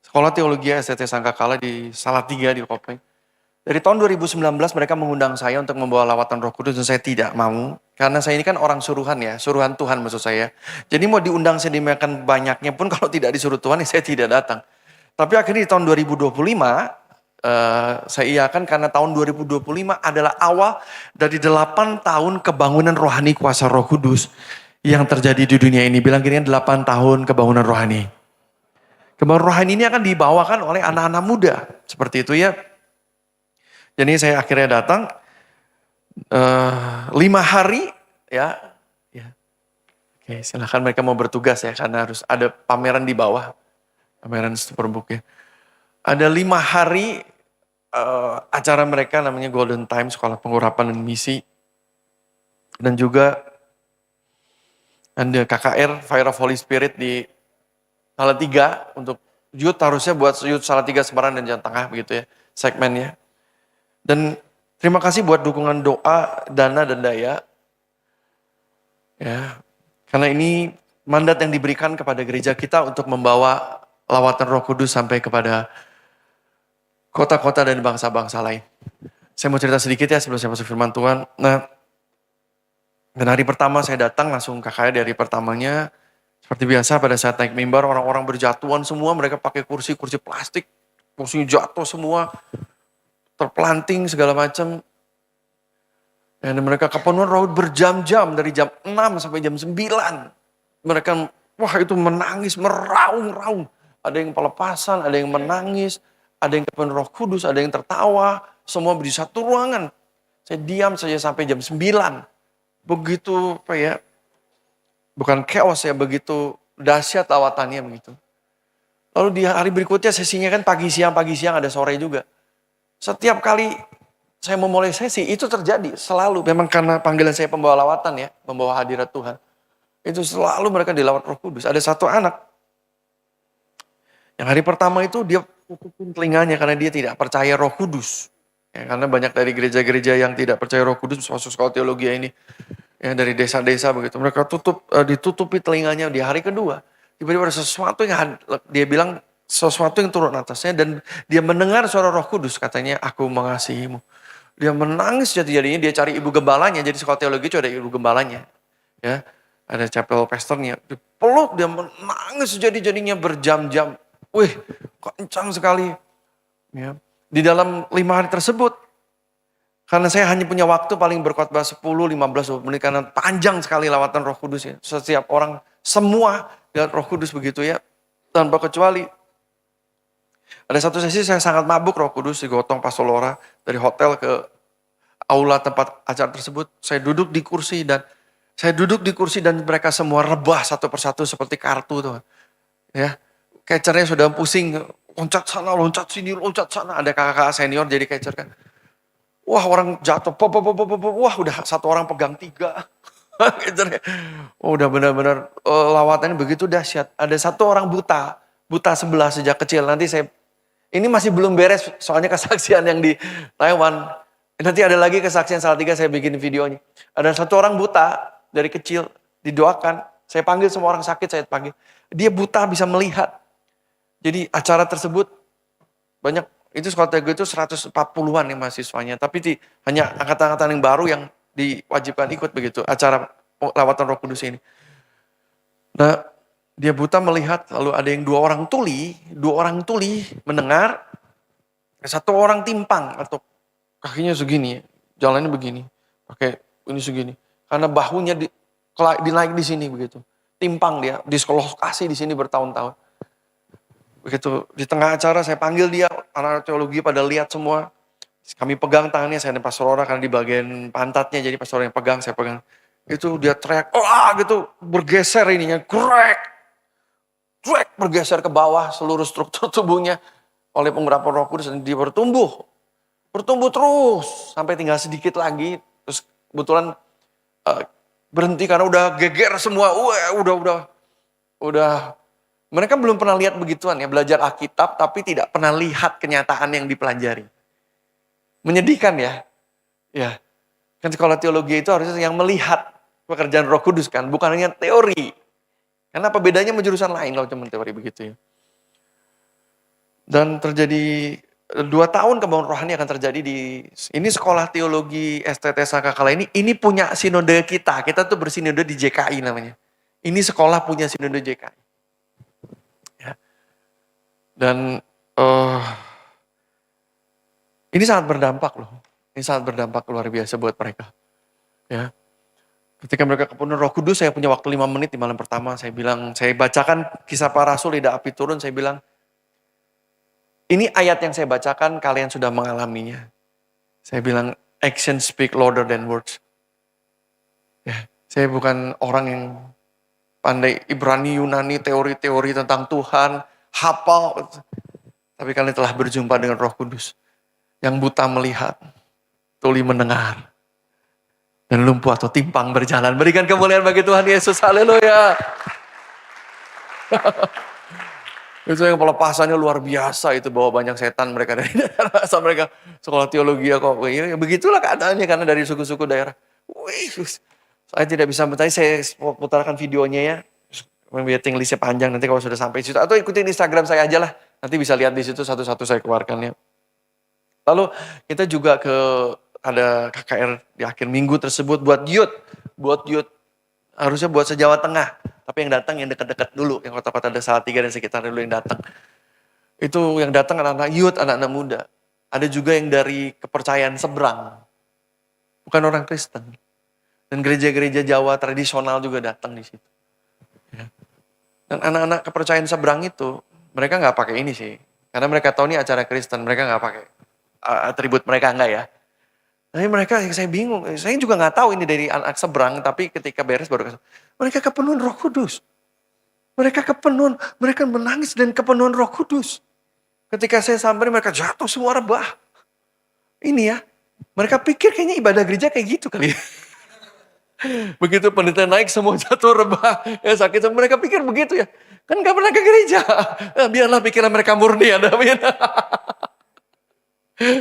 Sekolah Teologi STT Sangkakala di Salatiga di Kopeng. Dari tahun 2019 mereka mengundang saya untuk membawa lawatan Roh Kudus dan saya tidak mau. Karena saya ini kan orang suruhan ya, suruhan Tuhan maksud saya. Jadi mau diundang sedemikian banyaknya pun kalau tidak disuruh Tuhan ya saya tidak datang. Tapi akhirnya di tahun 2025 saya iakan karena tahun 2025 adalah awal dari 8 tahun kebangunan rohani kuasa Roh Kudus yang terjadi di dunia ini. Bilang kira 8 tahun kebangunan rohani. Kebangunan rohani ini akan dibawakan oleh anak-anak muda. Seperti itu ya. Jadi saya akhirnya datang 5 hari ya. Oke, silahkan mereka mau bertugas ya karena harus ada pameran di bawah. Pameran Superbook ya. Ada 5 hari acara mereka namanya Golden Time, Sekolah Pengurapan dan Misi. Dan juga ada KKR, Fire of Holy Spirit di Salatiga untuk youth, harusnya buat youth Salatiga, Semarang dan Jawa Tengah begitu ya segmennya. Dan terima kasih buat dukungan doa, dana dan daya. Ya, karena ini mandat yang diberikan kepada gereja kita untuk membawa lawatan Roh Kudus sampai kepada kota-kota dan bangsa-bangsa lain. Saya mau cerita sedikit ya sebelum saya masuk firman Tuhan. Nah, dan hari pertama saya datang langsung KKR dari pertamanya. Seperti biasa pada saat naik mimbar orang-orang berjatuhan semua. Mereka pakai kursi-kursi plastik. Kursinya jatuh semua. Terpelanting segala macam. Dan mereka kepenuhan roh berjam-jam. Dari jam 6 sampai jam 9. Mereka wah itu menangis, meraung-raung. Ada yang pelepasan, ada yang menangis. Ada yang kepenuhan Roh Kudus, ada yang tertawa. Semua di satu ruangan. Saya diam saja sampai jam 9. Begitu apa ya, bukan chaos ya, begitu dahsyat lawatannya begitu. Lalu di hari berikutnya sesinya kan pagi siang ada sore juga. Setiap kali saya memulai sesi itu terjadi selalu. Memang karena panggilan saya pembawa lawatan ya, membawa hadirat Tuhan. Itu selalu mereka dilawat Roh Kudus. Ada satu anak yang hari pertama itu dia tutupin telinganya karena dia tidak percaya Roh Kudus. Ya, karena banyak dari gereja-gereja yang tidak percaya Roh Kudus masuk sekolah teologi ini ya dari desa-desa begitu. Mereka ditutupi telinganya di hari kedua. Tiba-tiba ada sesuatu yang dia bilang sesuatu yang turun atasnya dan dia mendengar suara Roh Kudus, katanya aku mengasihimu. Dia menangis jadinya, dia cari ibu gembalanya, jadi sekolah teologi itu ada ibu gembalanya. Ya, ada chapel pastornya, dipeluk, dia menangis jadinya berjam-jam. Wih, kencang sekali. Ya. Di dalam 5 hari tersebut, karena saya hanya punya waktu paling berkhotbah 10, 15, 20 menit, karena panjang sekali lawatan Roh Kudus ya. Setiap orang, semua lihat Roh Kudus begitu ya, tanpa kecuali. Ada satu sesi saya sangat mabuk Roh Kudus, digotong Pastor Lora dari hotel ke aula tempat acara tersebut. Saya duduk di kursi dan mereka semua rebah satu persatu seperti kartu tuh. Ya, catchernya sudah pusing, loncat sana, loncat sini, loncat sana. Ada kakak-kakak senior jadi catcher kan. Wah orang jatuh, wah udah satu orang pegang 3. Catchernya. Oh, udah benar-benar lawatannya begitu dahsyat. Ada satu orang buta sebelah sejak kecil. Nanti ini masih belum beres soalnya kesaksian yang di Taiwan. Nanti ada lagi kesaksian Salatiga, saya bikin videonya. Ada satu orang buta dari kecil, didoakan. Saya panggil semua orang sakit, saya panggil. Dia buta bisa melihat. Jadi acara tersebut banyak, itu sekolah teologi itu 140-an ya mahasiswanya. Tapi hanya angkatan-angkatan yang baru yang diwajibkan ikut begitu. Acara lawatan Roh Kudus ini. Nah, dia buta melihat, lalu ada yang 2 orang tuli mendengar, 1 orang timpang atau kakinya segini, jalannya begini, pakai ini segini, karena bahunya dinaik di sini begitu, timpang dia, dislokasi di sini bertahun-tahun. Begitu di tengah acara saya panggil dia, anak teologi pada lihat semua, kami pegang tangannya, saya dan Pastor Lora karena di bagian pantatnya, jadi Pastor Lora yang pegang, saya pegang. Itu dia teriak, gitu, bergeser ininya, krek, bergeser ke bawah seluruh struktur tubuhnya oleh pengurapan Roh Kudus dan dia bertumbuh terus sampai tinggal sedikit lagi. Terus kebetulan berhenti karena udah geger semua. Udah mereka belum pernah lihat begituan ya, belajar Alkitab tapi tidak pernah lihat kenyataan yang dipelajari. Menyedihkan ya. Ya. Kan sekolah teologi itu harusnya yang melihat pekerjaan Roh Kudus kan, bukan hanya teori. Karena apa bedanya sama jurusan lain kalau cuma teori begitu ya. Dan terjadi 2 tahun kebangkitan rohani akan terjadi di ini sekolah teologi STT Sangkakala ini punya sinode kita. Kita tuh bersinode di JKI namanya. Ini sekolah punya sinode JKI. Ya. Dan ini sangat berdampak loh. Ini sangat berdampak luar biasa buat mereka. Ya. Ketika mereka kepenuhan Roh Kudus, saya punya waktu 5 menit di malam pertama. Saya bacakan Kisah Para Rasul, lidah api turun. Saya bilang, ini ayat yang saya bacakan, kalian sudah mengalaminya. Saya bilang, action speak louder than words. Ya, saya bukan orang yang pandai Ibrani, Yunani, teori-teori tentang Tuhan, hafal. Tapi kalian telah berjumpa dengan Roh Kudus. Yang buta melihat, tuli mendengar. Dan lumpuh atau timpang berjalan. Berikan kemuliaan bagi Tuhan Yesus. Haleluya. Itu yang pelepasannya luar biasa, itu bawa banyak setan mereka dari daerah asal mereka sekolah teologi ya kok. Ya, begitulah keadaannya karena dari suku-suku daerah. Wih, saya tidak bisa bertanya, saya putarkan videonya ya. Waiting listnya panjang nanti kalau sudah sampai situ. Atau ikutin Instagram saya aja lah. Nanti bisa lihat di situ satu-satu saya keluarkan ya. Lalu kita juga ada KKR di akhir minggu tersebut buat youth. Harusnya buat se-Jawa Tengah. Tapi yang datang yang dekat-dekat dulu. Yang kota-kota ada Salatiga dan sekitar dulu yang datang. Itu yang datang anak-anak youth, anak-anak muda. Ada juga yang dari kepercayaan seberang. Bukan orang Kristen. Dan gereja-gereja Jawa tradisional juga datang di situ. Ya. Dan anak-anak kepercayaan seberang itu, mereka nggak pakai ini sih. Karena mereka tahu ini acara Kristen, mereka nggak pakai atribut mereka enggak ya. Tapi mereka, saya bingung, saya juga nggak tahu ini dari anak seberang, tapi ketika beres baru mereka kepenuhan Roh Kudus. Mereka kepenuhan, mereka menangis dan kepenuhan Roh Kudus. Ketika saya sampai mereka jatuh semua rebah. Ini ya, mereka pikir kayaknya ibadah gereja kayak gitu kali ya. Begitu pendeta naik semua jatuh rebah, ya sakit. Mereka pikir begitu ya, kan gak pernah ke gereja. Nah, biarlah pikiran mereka murni ya.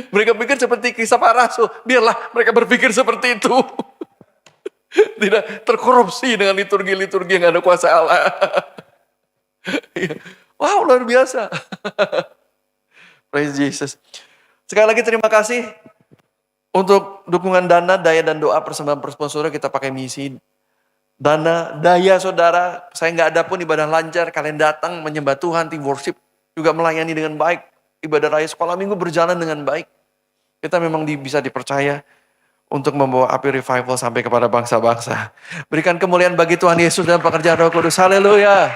Mereka pikir seperti Kisah Para Rasul. Biarlah mereka berpikir seperti itu. Tidak terkorupsi dengan liturgi-liturgi yang ada kuasa Allah. Wow, luar biasa. Praise Jesus. Sekali lagi terima kasih untuk dukungan dana, daya dan doa persembahan saudara. Kita pakai misi dana, daya saudara. Saya nggak ada pun ibadah lancar. Kalian datang menyembah Tuhan, tim worship juga melayani dengan baik. Ibadah raya sekolah minggu berjalan dengan baik. Kita memang bisa dipercaya untuk membawa api revival sampai kepada bangsa-bangsa. Berikan kemuliaan bagi Tuhan Yesus dan pekerjaan Roh Kudus. Haleluya.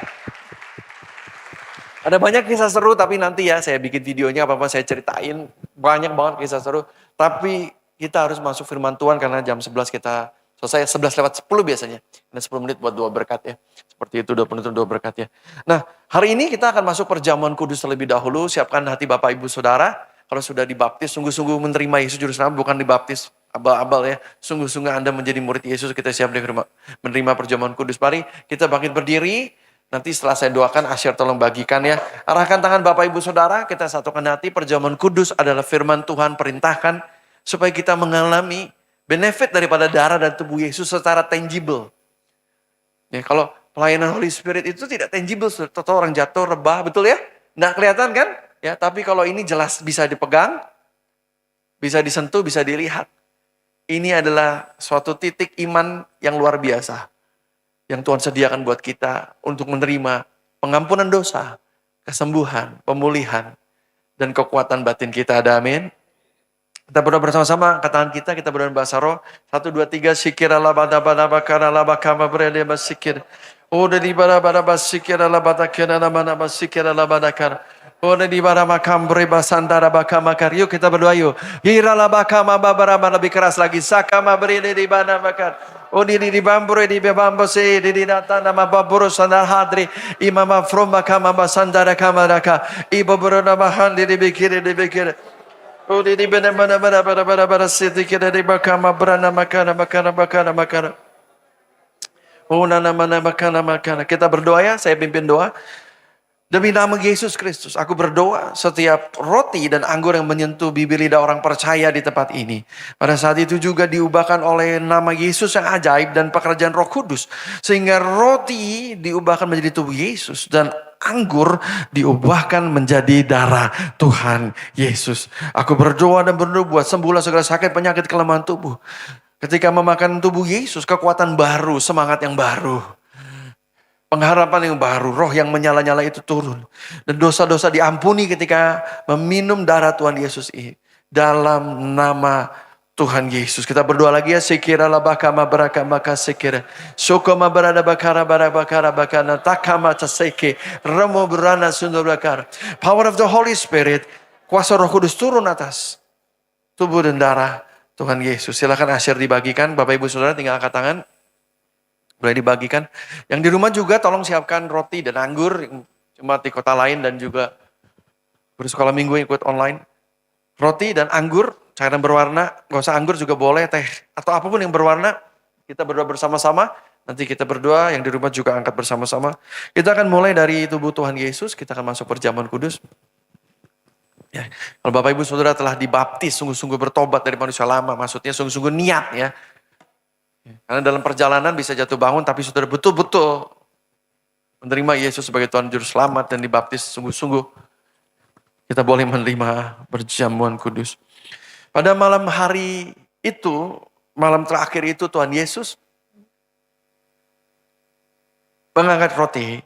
Ada banyak kisah seru, tapi nanti ya saya bikin videonya apa-apa saya ceritain. Banyak banget kisah seru. Tapi kita harus masuk firman Tuhan karena jam 11 kita selesai. 11:10 biasanya. Ada 10 menit buat doa berkat ya. Seperti itu, doa berkat ya. Nah, hari ini kita akan masuk perjamuan kudus terlebih dahulu. Siapkan hati Bapak Ibu Saudara. Kalau sudah dibaptis, sungguh-sungguh menerima Yesus Juru Selamat, bukan dibaptis abal-abal ya. Sungguh-sungguh Anda menjadi murid Yesus, kita siap menerima perjamuan kudus. Mari kita bangkit berdiri. Nanti setelah saya doakan, Asyar tolong bagikan ya. Arahkan tangan Bapak Ibu Saudara, kita satukan hati. Perjamuan kudus adalah firman Tuhan perintahkan supaya kita mengalami benefit daripada darah dan tubuh Yesus secara tangible. Ya, kalau pelayanan Holy Spirit itu tidak tangible, atau orang jatuh, rebah, betul ya? Nggak kelihatan kan? Ya, tapi kalau ini jelas bisa dipegang, bisa disentuh, bisa dilihat. Ini adalah suatu titik iman yang luar biasa. Yang Tuhan sediakan buat kita untuk menerima pengampunan dosa, kesembuhan, pemulihan, dan kekuatan batin kita. Ada amin. Kita berdoa bersama-sama, angkat tangan kita berdoa bahasa roh. 1, 2, 3, sikir ala bada bada bakara ala bakama berede basikir. Ode di bada bada basikir ala bada kena ala bada basikir ala bada kar. Ode di bada makam bereba sandara bakama kar. Yuk kita berdoa yuk. Hirala bakama babara lebih keras lagi. Sakama berede di bada bakar. Odi di bambure di bambo se di data nama baburo sandar hadri. Imama from bakama basandara kamaraka. Ibo berona bahan di bikir di bikir. Oh di bara siti kira di bakama berana makana. Oh nana makana. Kita berdoa ya, saya pimpin doa. Demi nama Yesus Kristus, aku berdoa setiap roti dan anggur yang menyentuh bibir lidah orang percaya di tempat ini. Pada saat itu juga diubahkan oleh nama Yesus yang ajaib dan pekerjaan Roh Kudus. Sehingga roti diubahkan menjadi tubuh Yesus dan anggur diubahkan menjadi darah Tuhan Yesus. Aku berdoa dan bernubuat sembuhlah segala sakit, penyakit, kelemahan tubuh. Ketika memakan tubuh Yesus, kekuatan baru, semangat yang baru. Pengharapan yang baru, roh yang menyala-nyala itu turun. Dan dosa-dosa diampuni ketika meminum darah Tuhan Yesus ini. Dalam nama Tuhan Yesus. Kita berdoa lagi ya. Sekira labakama baraka maka sekira. Sokoma berada bakara bakara bakana takama taseke. Remo berana sundar bakar. Power of the Holy Spirit. Kuasa Roh Kudus turun atas tubuh dan darah Tuhan Yesus. Silakan asyir dibagikan. Bapak Ibu Saudara tinggal angkat tangan. Boleh dibagikan. Yang di rumah juga tolong siapkan roti dan anggur. Jemaat di kota lain dan juga bersekolah minggu yang ikut online. Roti dan anggur, cairan berwarna. Gak usah anggur juga boleh, teh. Atau apapun yang berwarna. Kita berdoa bersama-sama. Nanti kita berdoa, yang di rumah juga angkat bersama-sama. Kita akan mulai dari tubuh Tuhan Yesus. Kita akan masuk perjamuan kudus. Ya, kalau Bapak Ibu Saudara telah dibaptis, sungguh-sungguh bertobat dari manusia lama. Maksudnya sungguh-sungguh niat ya. Karena dalam perjalanan bisa jatuh bangun, tapi saudara betul-betul menerima Yesus sebagai Tuhan Juru Selamat dan dibaptis sungguh-sungguh. Kita boleh menerima perjamuan kudus. Pada malam hari itu, malam terakhir itu Tuhan Yesus mengangkat roti.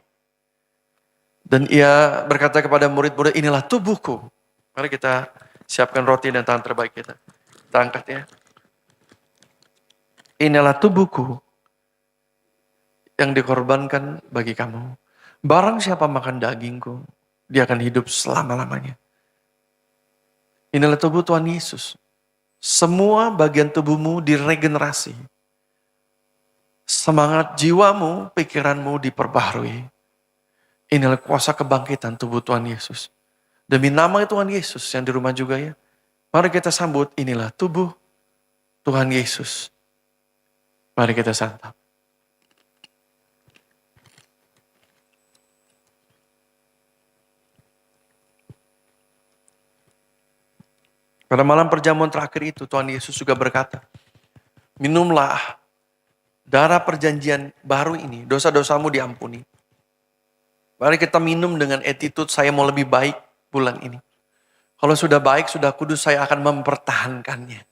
Dan ia berkata kepada murid-murid, inilah tubuhku. Mari kita siapkan roti dan tangan terbaik kita. Kita angkat ya. Inilah tubuhku yang dikorbankan bagi kamu. Barang siapa makan dagingku, dia akan hidup selama-lamanya. Inilah tubuh Tuhan Yesus. Semua bagian tubuhmu diregenerasi. Semangat jiwamu, pikiranmu diperbaharui. Inilah kuasa kebangkitan tubuh Tuhan Yesus. Demi nama Tuhan Yesus yang di rumah juga ya. Mari kita sambut inilah tubuh Tuhan Yesus. Mari kita santap. Pada malam perjamuan terakhir itu Tuhan Yesus juga berkata, minumlah darah perjanjian baru ini, dosa-dosamu diampuni. Mari kita minum dengan attitude saya mau lebih baik bulan ini. Kalau sudah baik, sudah kudus, saya akan mempertahankannya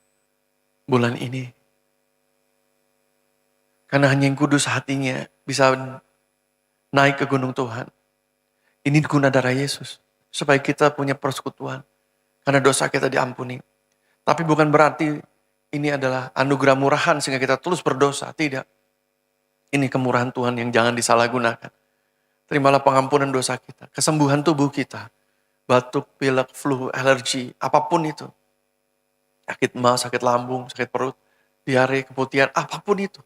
bulan ini. Karena hanya yang kudus hatinya bisa naik ke gunung Tuhan. Ini guna darah Yesus. Supaya kita punya persekutuan. Karena dosa kita diampuni. Tapi bukan berarti ini adalah anugerah murahan sehingga kita terus berdosa. Tidak. Ini kemurahan Tuhan yang jangan disalahgunakan. Terimalah pengampunan dosa kita. Kesembuhan tubuh kita. Batuk, pilek, flu, alergi, apapun itu. Sakit mah, sakit lambung, sakit perut, diare, keputihan, apapun itu.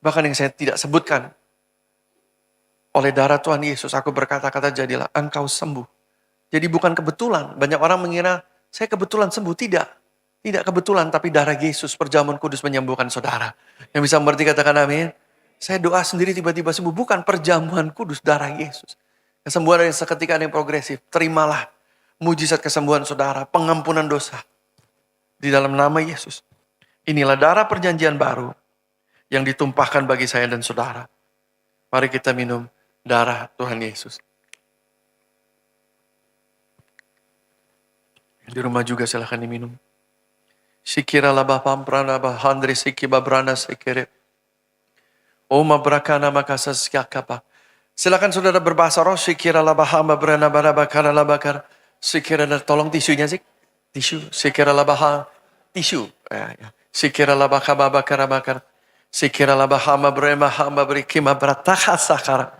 Bahkan yang saya tidak sebutkan. Oleh darah Tuhan Yesus, aku berkata-kata jadilah engkau sembuh. Jadi bukan kebetulan. Banyak orang mengira, saya kebetulan sembuh. Tidak. Tidak kebetulan, tapi darah Yesus, perjamuan kudus menyembuhkan saudara. Yang bisa mengerti katakan amin. Saya doa sendiri tiba-tiba sembuh. Bukan perjamuan kudus, darah Yesus. Kesembuhan yang seketika yang progresif. Terimalah mujizat kesembuhan saudara. Pengampunan dosa. Di dalam nama Yesus. Inilah darah perjanjian baru. Yang ditumpahkan bagi saya dan saudara. Mari kita minum darah Tuhan Yesus. Di rumah juga silahkan diminum. Sikira labah pamprana bahandri siki babrana sikire. Oma brakana makasas yakapa. Silakan saudara berbahasa roh. Sikira labah hamba brana barabakara labakar. Sikira tolong tisunya sih. Tisu. Sikira labah tisu. Sikira labah kababakara bakar. Sikira labah hamba brema hamba berikima berataha sakara.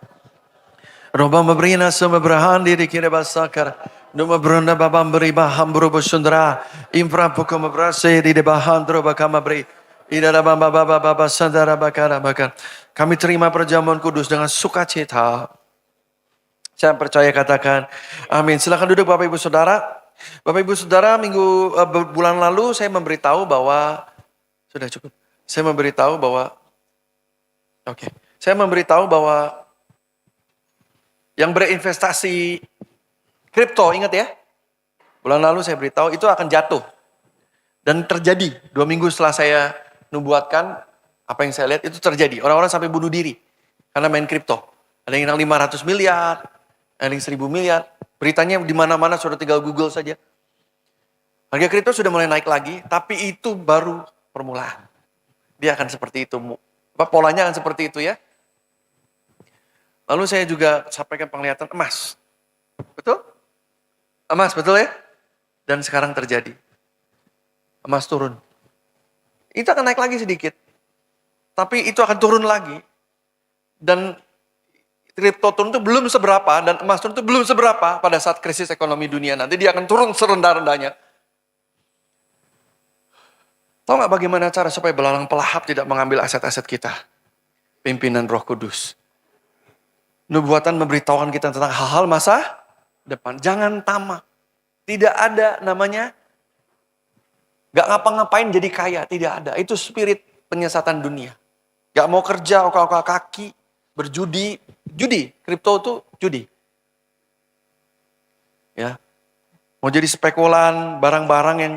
Roba mabrina sama berhandi dikira basakar. Numa branda babam beriba hambro bosundra. Infra poko mabrase di debahan droba kamabri. Ida baba baba baba sandara bakara bakar. Kami terima perjamuan kudus dengan sukacita. Saya percaya katakan amin. Silakan duduk Bapak Ibu Saudara. Bapak Ibu Saudara, bulan lalu saya memberitahu bahwa sudah cukup. Saya memberitahu bahwa yang berinvestasi kripto, ingat ya? Bulan lalu saya beritahu itu akan jatuh. Dan terjadi 2 minggu setelah saya nubuatkan apa yang saya lihat itu terjadi. Orang-orang sampai bunuh diri karena main kripto. Ada yang hilang 500 miliar, earning 1.000 miliar. Beritanya di mana-mana, sudah tinggal Google saja. Harga kripto sudah mulai naik lagi, tapi itu baru permulaan. Dia akan seperti itu. Polanya akan seperti itu ya. Lalu saya juga sampaikan penglihatan emas. Betul? Emas, betul ya? Dan sekarang terjadi. Emas turun. Itu akan naik lagi sedikit. Tapi itu akan turun lagi. Dan kripto turun itu belum seberapa, dan emas turun itu belum seberapa pada saat krisis ekonomi dunia. Nanti dia akan turun serendah-rendahnya. Tahu nggak bagaimana cara supaya belalang pelahap tidak mengambil aset-aset kita? Pimpinan Roh Kudus. Nubuatan memberitahukan kita tentang hal-hal masa depan. Jangan tamak. Tidak ada namanya gak ngapa-ngapain jadi kaya. Tidak ada. Itu spirit penyesatan dunia. Gak mau kerja, oka-oka kaki, berjudi. Judi. Kripto itu judi. Ya. Mau jadi spekulan, barang-barang yang...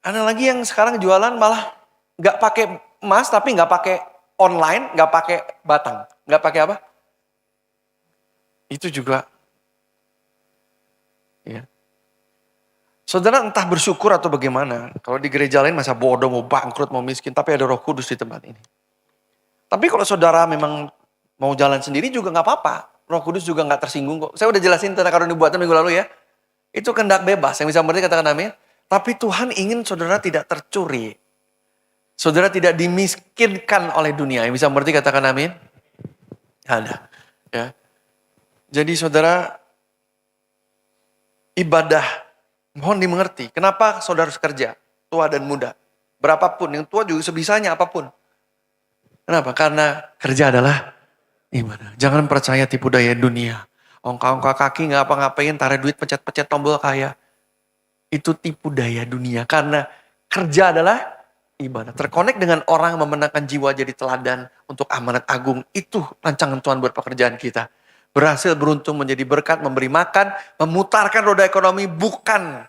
Ada lagi yang sekarang jualan malah gak pakai emas, tapi gak pakai online, gak pakai batang. Gak pakai apa? Itu juga. Ya. Saudara entah bersyukur atau bagaimana. Kalau di gereja lain masa bodoh, mau bangkrut, mau miskin. Tapi ada Roh Kudus di tempat ini. Tapi kalau saudara memang mau jalan sendiri juga gak apa-apa. Roh Kudus juga gak tersinggung kok. Saya udah jelasin tentang karunia nubuatan minggu lalu ya. Itu kehendak bebas. Yang bisa mengerti katakan amin. Tapi Tuhan ingin saudara tidak tercuri. Saudara tidak dimiskinkan oleh dunia. Yang bisa mengerti katakan amin. Ada. Ya. Jadi saudara, ibadah, mohon dimengerti. Kenapa saudara harus kerja? Tua dan muda. Berapapun, yang tua juga sebisanya apapun. Kenapa? Karena kerja adalah ibadah. Jangan percaya tipu daya dunia. Ongkak-ongkak kaki nggak apa-ngapain, tarik duit, pencet-pencet tombol kaya. Itu tipu daya dunia. Karena kerja adalah ibadah. Terkonek dengan orang memenangkan jiwa jadi teladan untuk amanat agung. Itu rancangan Tuhan buat pekerjaan kita. Berhasil beruntung menjadi berkat, memberi makan, memutarkan roda ekonomi, bukan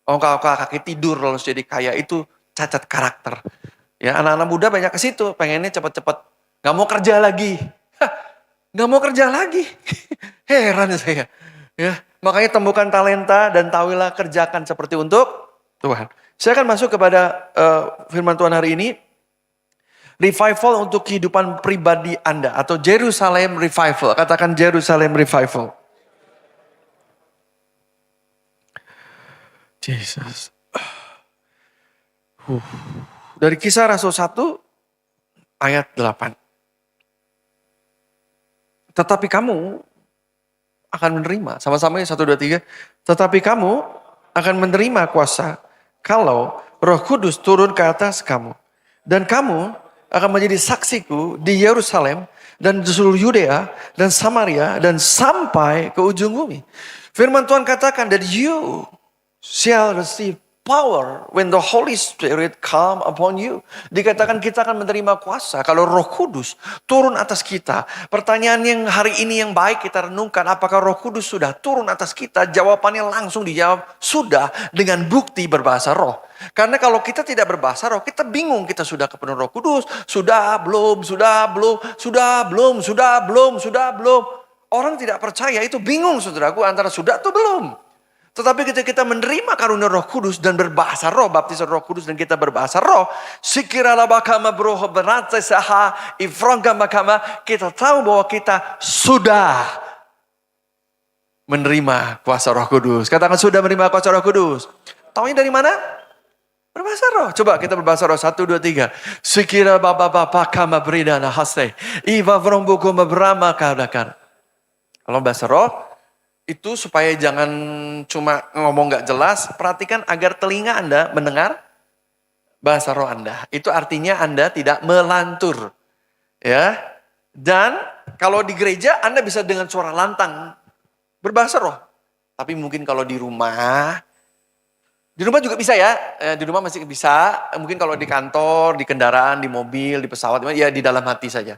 ongkak-ongkak kaki tidur lalu jadi kaya. Itu cacat karakter. Ya, anak-anak muda banyak ke situ, pengennya cepat-cepat nggak mau kerja lagi. Nggak mau kerja lagi. Heran saya. Ya, makanya temukan talenta dan tahuilah kerjakan seperti untuk Tuhan. Saya akan masuk kepada firman Tuhan hari ini. Revival untuk kehidupan pribadi Anda. Atau Jerusalem Revival. Katakan Jerusalem Revival. Jesus. Dari Kisah Rasul 1 ayat 8. Tetapi kamu akan menerima. Sama-sama ya 1, 2, 3. Tetapi kamu akan menerima kuasa kalau Roh Kudus turun ke atas kamu. Dan kamu akan menjadi saksiku di Yerusalem dan di seluruh Yudea dan Samaria dan sampai ke ujung bumi. Firman Tuhan katakan that you shall receive power when the Holy Spirit come upon you. Dikatakan kita akan menerima kuasa kalau Roh Kudus turun atas kita. Pertanyaan yang hari ini yang baik kita renungkan, apakah Roh Kudus sudah turun atas kita? Jawabannya langsung dijawab, sudah, dengan bukti berbahasa roh. Karena kalau kita tidak berbahasa roh, kita bingung kita sudah kepenuhan Roh Kudus, sudah belum, sudah belum, sudah belum, sudah belum, sudah belum. Orang tidak percaya itu bingung saudaraku antara sudah atau belum. Tetapi ketika kita menerima karunia Roh Kudus dan berbahasa roh, baptisan Roh Kudus dan kita berbahasa roh, sikirala bakama broho berata saha ifrongga bakama, kita tahu bahwa kita sudah menerima kuasa Roh Kudus. Katakan sudah menerima kuasa Roh Kudus. Taunya dari mana? Berbahasa roh. Coba kita berbahasa roh. 1, 2, 3. Sikira baba baba kama bridana haste. Iva vrombuku mabrama kadakan. Kalau bahasa roh, itu supaya jangan cuma ngomong gak jelas, perhatikan agar telinga Anda mendengar bahasa roh Anda. Itu artinya Anda tidak melantur. Ya. Dan kalau di gereja Anda bisa dengan suara lantang berbahasa roh. Tapi mungkin kalau di rumah juga bisa ya. Di rumah masih bisa. Mungkin kalau di kantor, di kendaraan, di mobil, di pesawat, ya di dalam hati saja.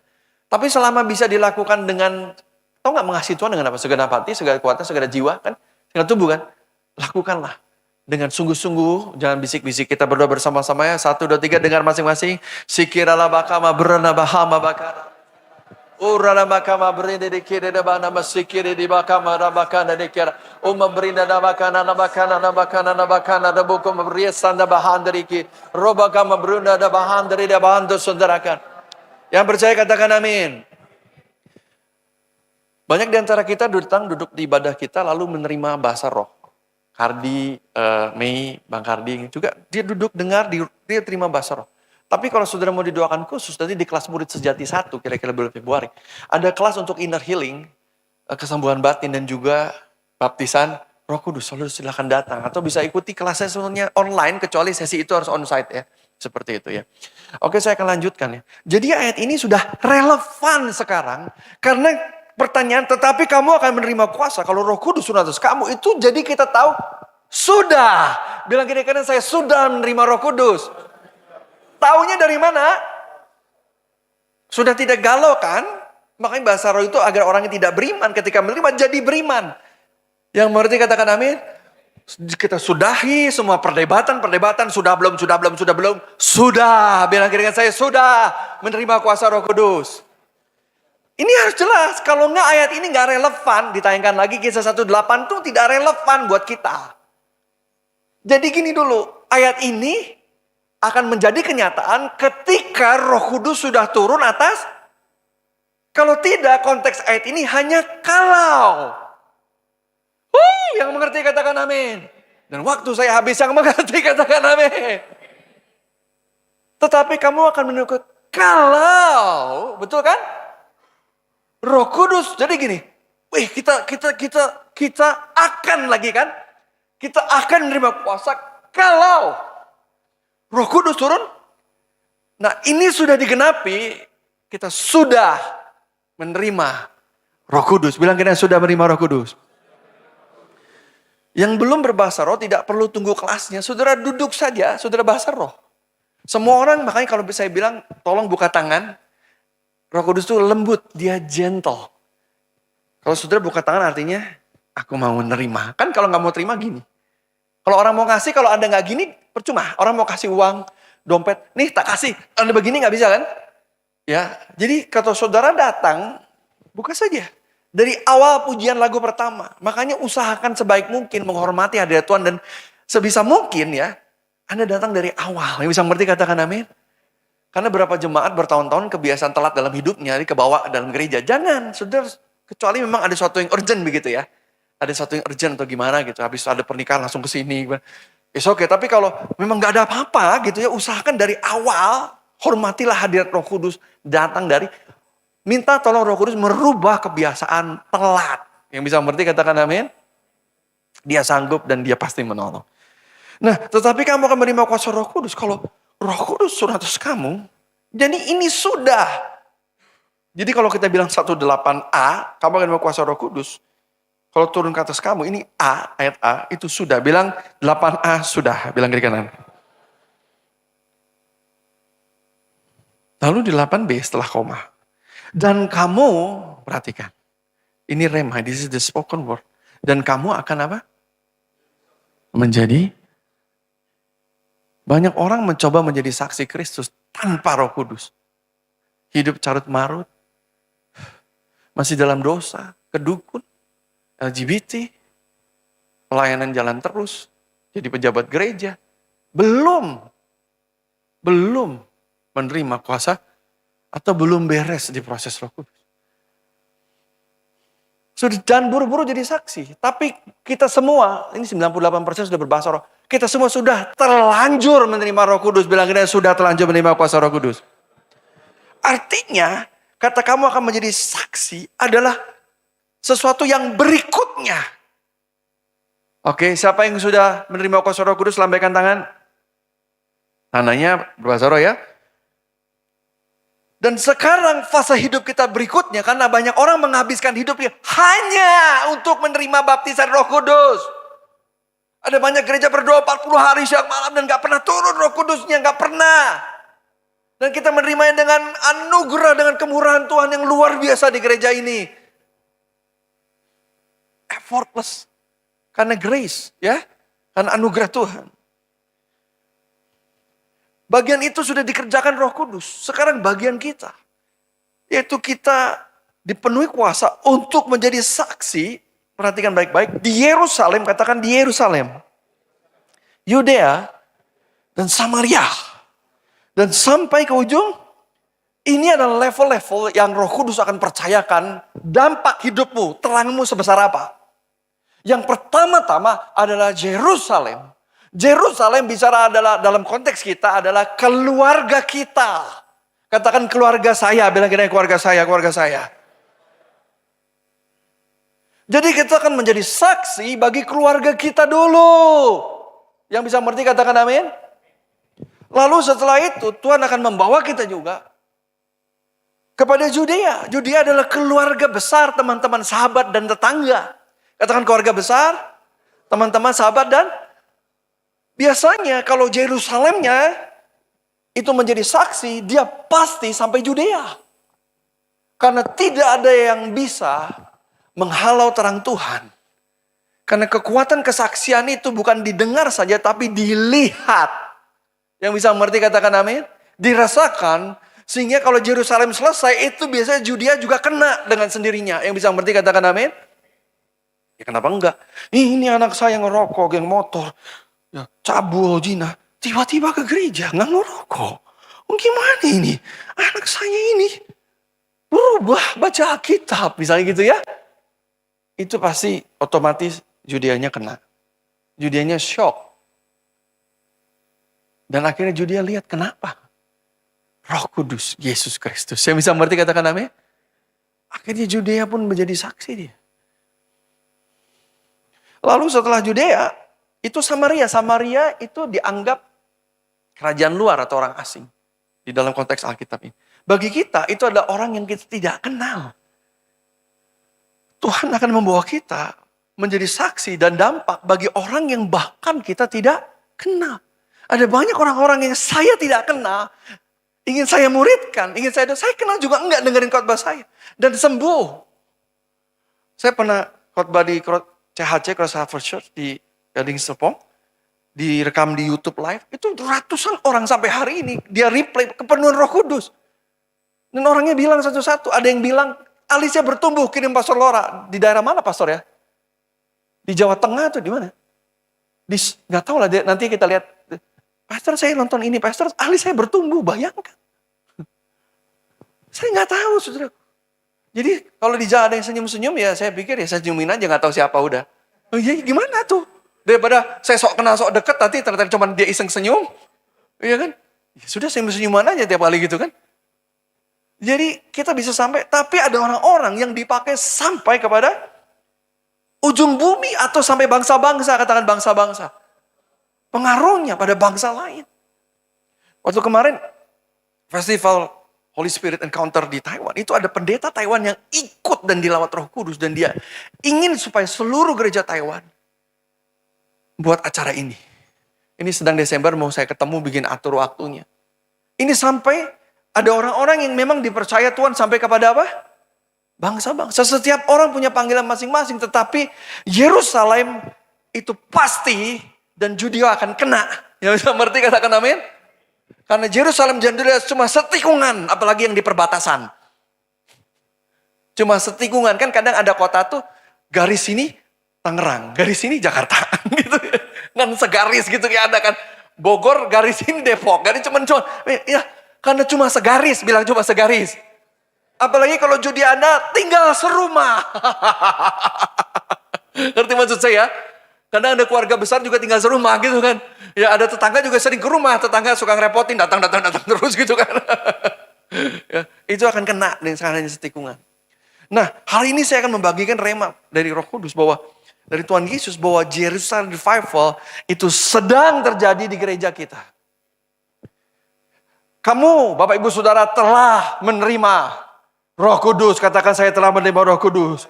Tapi selama bisa dilakukan dengan, tahu nggak mengasihi Tuhan dengan apa? Segenap hati, segala kekuatan, segala jiwa kan? Segala tubuh kan? Lakukanlah. Dengan sungguh-sungguh, jangan bisik-bisik. Kita berdoa bersama-sama ya. 1, 2, 3, dengar masing-masing. Sikirala bakama berana bahama bakara. Urala makama berinde di kiri de bana masikiri di bakama rabakana di kira. Berinda da bakana da bakana da buku memberiasan da bahan dari ki. Robakama berunda da bahan dari da bahan tu saudarakan. Yang percaya katakan amin. Banyak di antara kita duduk di ibadah kita lalu menerima bahasa roh. Kardi, Mei, Bang Kardi juga dia duduk dengar, dia terima bahasa roh. Tapi kalau saudara mau didoakan khusus, nanti di kelas murid sejati 1, kira-kira bulan Februari. Ada kelas untuk inner healing, kesembuhan batin dan juga baptisan Roh Kudus. Saudara silahkan datang. Atau bisa ikuti kelasnya sebenarnya online, kecuali sesi itu harus onsite ya. Seperti itu ya. Oke, saya akan lanjutkan ya. Jadi ayat ini sudah relevan sekarang. Karena pertanyaan, tetapi kamu akan menerima kuasa kalau Roh Kudus turun atas kamu. Itu jadi kita tahu, sudah. Bilang kira-kira saya sudah menerima Roh Kudus. Taunya dari mana? Sudah tidak galau kan? Makanya bahasa roh itu agar orangnya tidak beriman. Ketika menerima jadi beriman. Yang mengerti katakan amin. Kita sudahi semua perdebatan. Sudah belum. Sudah. Bilang kira-kira saya sudah menerima kuasa Roh Kudus. Ini harus jelas. Kalau enggak ayat ini enggak relevan. Ditayangkan lagi Kisah 1:8 itu tidak relevan buat kita. Jadi gini dulu. Ayat ini akan menjadi kenyataan ketika Roh Kudus sudah turun atas. Kalau tidak, konteks ayat ini hanya kalau. Yang mengerti katakan amin. Dan waktu saya habis, yang mengerti katakan amin. Tetapi kamu akan menurut kalau, betul kan? Roh Kudus, jadi gini. Kita akan lagi kan? Kita akan menerima kuasa kalau Roh Kudus turun. Nah, ini sudah digenapi. Kita sudah menerima Roh Kudus. Bilang kita sudah menerima Roh Kudus. Yang belum berbahasa roh tidak perlu tunggu kelasnya. Saudara duduk saja, saudara bahasa roh. Semua orang, makanya kalau saya bilang, tolong buka tangan. Roh Kudus itu lembut, dia gentle. Kalau saudara buka tangan artinya, aku mau menerima. Kan kalau nggak mau terima gini. Kalau orang mau ngasih, kalau Anda nggak gini, percuma. Orang mau kasih uang, dompet, nih tak kasih. Anda begini nggak bisa kan? Ya, jadi kalau saudara datang, buka saja. Dari awal pujian lagu pertama. Makanya usahakan sebaik mungkin menghormati hadirat Tuhan. Dan sebisa mungkin ya, Anda datang dari awal. Yang bisa mengerti katakan amin. Karena berapa jemaat bertahun-tahun kebiasaan telat dalam hidupnya, jadi kebawa dalam gereja. Jangan, saudara, kecuali memang ada sesuatu yang urgent begitu ya. Ada sesuatu yang urgent atau gimana gitu. Habis ada pernikahan langsung ke sini. Oke, tapi kalau memang gak ada apa-apa gitu ya, usahakan dari awal, hormatilah hadirat Roh Kudus. Datang dari, minta tolong Roh Kudus merubah kebiasaan telat. Yang bisa mengerti katakan amin. Dia sanggup dan dia pasti menolong. Nah, tetapi kamu akan menerima kuasa Roh Kudus. Kalau Roh Kudus turun atas kamu, jadi ini sudah. Jadi kalau kita bilang 1:8a, kamu akan menerima kuasa Roh Kudus. Kalau turun ke atas kamu, ini A, ayat A, itu sudah. Bilang 8A sudah, bilang kiri kanan. Lalu di 8B setelah koma. Dan kamu, perhatikan. Ini rema, this is the spoken word. Dan kamu akan apa? Menjadi. Banyak orang mencoba menjadi saksi Kristus tanpa Roh Kudus. Hidup carut marut. Masih dalam dosa, kedukun. LGBT, pelayanan jalan terus, jadi pejabat gereja, belum menerima kuasa atau belum beres di proses Roh Kudus. Sudah jangan buru-buru jadi saksi, tapi kita semua, ini 98% sudah berbahasa roh, kita semua sudah terlanjur menerima Roh Kudus, bilang kita sudah terlanjur menerima kuasa Roh Kudus. Artinya, kata kamu akan menjadi saksi adalah sesuatu yang berikutnya. Oke, siapa yang sudah menerima kuasa Roh Kudus, lambaikan tangan. Tandanya berbahasa roh ya. Dan sekarang fase hidup kita berikutnya, karena banyak orang menghabiskan hidupnya hanya untuk menerima baptisan Roh Kudus. Ada banyak gereja berdoa 40 hari siang malam dan gak pernah turun Roh Kudusnya, gak pernah. Dan kita menerimanya dengan anugerah, dengan kemurahan Tuhan yang luar biasa di gereja ini. Effortless. Karena grace, ya. Karena anugerah Tuhan. Bagian itu sudah dikerjakan Roh Kudus. Sekarang bagian kita. Yaitu kita dipenuhi kuasa untuk menjadi saksi, perhatikan baik-baik, di Yerusalem, katakan di Yerusalem, Yudea, dan Samaria. Dan sampai ke ujung, ini adalah level-level yang Roh Kudus akan percayakan dampak hidupmu, terangmu sebesar apa. Yang pertama-tama adalah Yerusalem. Yerusalem bicara adalah dalam konteks kita adalah keluarga kita. Katakan keluarga saya, bilang kira keluarga saya, keluarga saya. Jadi kita akan menjadi saksi bagi keluarga kita dulu. Yang bisa mengerti katakan amin. Lalu setelah itu Tuhan akan membawa kita juga kepada Yudea. Yudea adalah keluarga besar, teman-teman, sahabat, dan tetangga. Katakan keluarga besar, teman-teman, sahabat, dan biasanya kalau Yerusalemnya itu menjadi saksi, dia pasti sampai Yudea. Karena tidak ada yang bisa menghalau terang Tuhan. Karena kekuatan kesaksian itu bukan didengar saja, tapi dilihat. Yang bisa mengerti katakan amin. Dirasakan. Sehingga kalau Yerusalem selesai, itu biasanya Yudea juga kena dengan sendirinya. Yang bisa mengerti katakan amin. Ya kenapa enggak? Ini anak saya ngerokok, geng motor. Ya, cabul, zina. Tiba-tiba ke gereja, nggak ngerokok. Gimana ini? Anak saya ini berubah, baca Alkitab. Misalnya gitu ya. Itu pasti otomatis Yudeanya kena. Yudeanya shock. Dan akhirnya Yudea lihat kenapa? Roh Kudus, Yesus Kristus. Saya bisa mengerti katakan amin? Akhirnya Yudea pun menjadi saksi dia. Lalu setelah Yudea, itu Samaria. Samaria itu dianggap kerajaan luar atau orang asing. Di dalam konteks Alkitab ini. Bagi kita, itu adalah orang yang kita tidak kenal. Tuhan akan membawa kita menjadi saksi dan dampak bagi orang yang bahkan kita tidak kenal. Ada banyak orang-orang yang saya tidak kenal, ingin saya muridkan, saya kenal juga enggak dengerin khotbah saya. Dan sembuh. Saya pernah khotbah di CHC, Cross Harvest Church di Gading Serpong, direkam di YouTube live, itu ratusan orang sampai hari ini, dia replay kepenuhan Roh Kudus. Dan orangnya bilang satu-satu, ada yang bilang, alisnya bertumbuh, kirim Pastor Lora. Di daerah mana Pastor ya? Di Jawa Tengah atau di mana? Nggak tahu lah, nanti kita lihat. Pastor saya nonton ini, Pastor alis saya bertumbuh, bayangkan. Saya nggak tahu, saudara. Jadi kalau di jalan ada yang senyum-senyum, ya saya pikir ya saya senyumin aja, nggak tahu siapa udah. Oh iya, gimana tuh? Daripada saya sok kenal, sok deket, nanti ternyata cuma dia iseng senyum. Iya kan? Ya sudah senyum-senyuman aja tiap kali gitu kan. Jadi kita bisa sampai, tapi ada orang-orang yang dipakai sampai kepada ujung bumi atau sampai bangsa-bangsa, katakan bangsa-bangsa. Pengaruhnya pada bangsa lain. Waktu kemarin festival Holy Spirit Encounter di Taiwan, itu ada pendeta Taiwan yang ikut dan dilawat Roh Kudus. Dan dia ingin supaya seluruh gereja Taiwan buat acara ini. Ini sedang Desember mau saya ketemu bikin atur waktunya. Ini sampai ada orang-orang yang memang dipercaya Tuhan sampai kepada apa? Bangsa-bangsa. Setiap orang punya panggilan masing-masing. Tetapi Yerusalem itu pasti dan Yudea akan kena. Yang bisa mengerti katakan amin? Karena Yerusalem dan Yudea cuma setikungan. Apalagi yang di perbatasan. Cuma setikungan. Kan kadang ada kota tuh garis sini Tangerang. Garis sini Jakarta. Gitu. Kan segaris gitu kayak ada kan. Bogor garis ini Depok. Garis cuma ya. Karena cuma segaris, bilang cuma segaris. Apalagi kalau Yudea Anda tinggal serumah. Ngerti maksud saya? Karena ada keluarga besar juga tinggal serumah gitu kan. Ya ada tetangga juga sering ke rumah. Tetangga suka ngerepotin, datang terus gitu kan. Ya, itu akan kena dengan sekarang setikungan. Nah, hari ini saya akan membagikan rema dari Roh Kudus bahwa dari Tuhan Yesus bahwa Jerusalem Revival itu sedang terjadi di gereja kita. Kamu, Bapak Ibu Saudara telah menerima Roh Kudus. Katakan saya telah menerima Roh Kudus.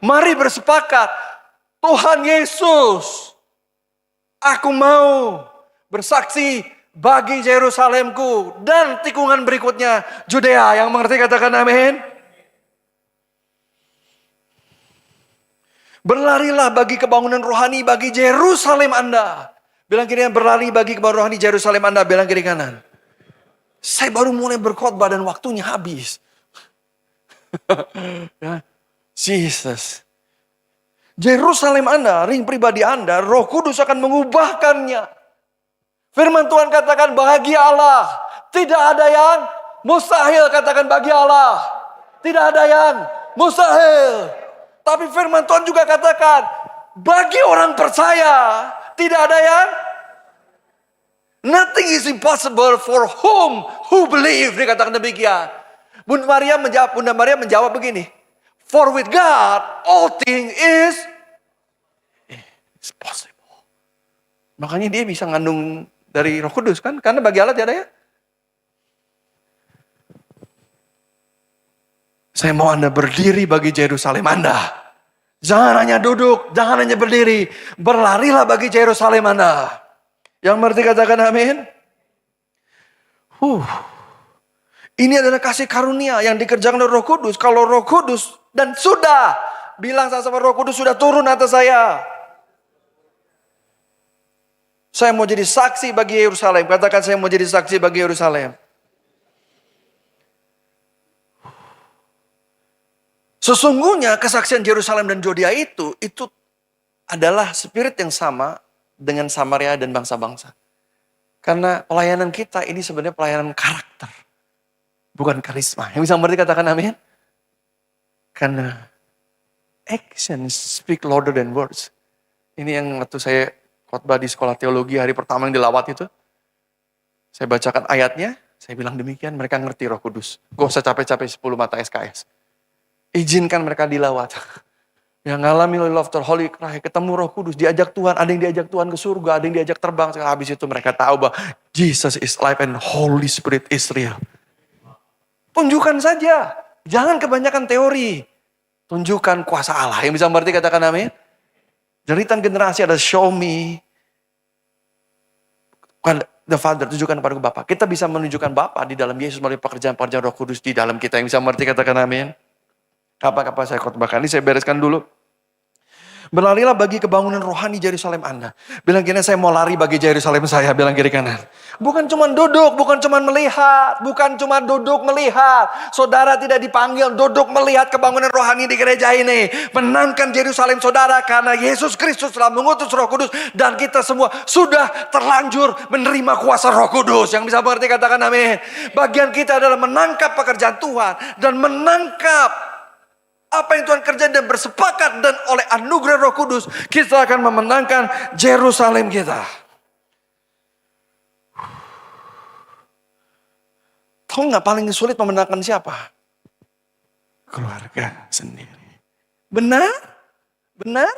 Mari bersepakat. Tuhan Yesus, aku mau bersaksi bagi Yerusalemku dan tikungan berikutnya Yudea. Yang mengerti katakan amin. Berlarilah bagi kebangunan rohani bagi Yerusalem Anda. Bilang kiri kanan, berlari bagi kebangunan rohani Yerusalem Anda. Bilang kiri kanan. Saya baru mulai berkhotbah dan waktunya habis. Ya, Jesus. Yerusalem Anda, ring pribadi Anda, Roh Kudus akan mengubahkannya. Firman Tuhan katakan bagi Allah. Tidak ada yang mustahil, katakan bagi Allah. Tidak ada yang mustahil. Tapi firman Tuhan juga katakan, bagi orang percaya, tidak ada yang nothing is impossible for who believe. Dikatakan demikian. Bunda Maria menjawab begini. For with God, all things is possible. Makanya dia bisa ngandung dari Roh Kudus kan? Karena bagi Allah tidak ada ya. Saya mau Anda berdiri bagi Yerusalem Anda. Jangan hanya duduk, jangan hanya berdiri. Berlarilah bagi Yerusalem Anda. Yang mengerti katakan amin. Ini adalah kasih karunia yang dikerjakan oleh Roh Kudus. Kalau Roh Kudus dan sudah. Bilang sama Roh Kudus sudah turun atas saya. Saya mau jadi saksi bagi Yerusalem. Katakan saya mau jadi saksi bagi Yerusalem. Sesungguhnya kesaksian Yerusalem dan Yudea itu adalah spirit yang sama dengan Samaria dan bangsa-bangsa. Karena pelayanan kita ini sebenarnya pelayanan karakter. Bukan karisma. Yang bisa mengerti katakan amin. Karena actions speak louder than words. Ini yang waktu saya khotbah di sekolah teologi hari pertama yang dilawat itu. Saya bacakan ayatnya. Saya bilang demikian. Mereka ngerti Roh Kudus. Gak usah capek-capek 10 mata SKS. Izinkan mereka dilawat. Yang ngalami love the Holy Cry, ketemu Roh Kudus, diajak Tuhan, ada yang diajak Tuhan ke surga, ada yang diajak terbang. Habis itu mereka tahu bahwa Jesus is life and Holy Spirit is real. Tunjukkan saja, jangan kebanyakan teori. Tunjukkan kuasa Allah. Yang bisa mengerti katakan amin. Jeritan generasi ada show me. The Father, tunjukkan kepada Bapa. Kita bisa menunjukkan Bapa di dalam Yesus melalui pekerjaan-pekerjaan Roh Kudus di dalam kita. Yang bisa mengerti katakan amin. Apa-apa saya khotbahkan ini saya bereskan dulu. Berlarilah bagi kebangunan rohani Yerusalem Anda. Bilang gini, saya mau lari bagi Yerusalem saya. Bilang kiri kanan. Bukan cuma duduk, bukan cuma melihat. Bukan cuma duduk melihat. Saudara tidak dipanggil duduk melihat kebangunan rohani di gereja ini. Menangkan Yerusalem saudara. Karena Yesus Kristus telah mengutus Roh Kudus. Dan kita semua sudah terlanjur menerima kuasa Roh Kudus. Yang bisa mengerti katakan amin. Bagian kita adalah menangkap pekerjaan Tuhan. Dan menangkap apa yang Tuhan kerjakan dan bersepakat, dan oleh anugerah Roh Kudus kita akan memenangkan Yerusalem kita. Tahu nggak paling sulit memenangkan siapa? Keluarga sendiri. Benar? Benar?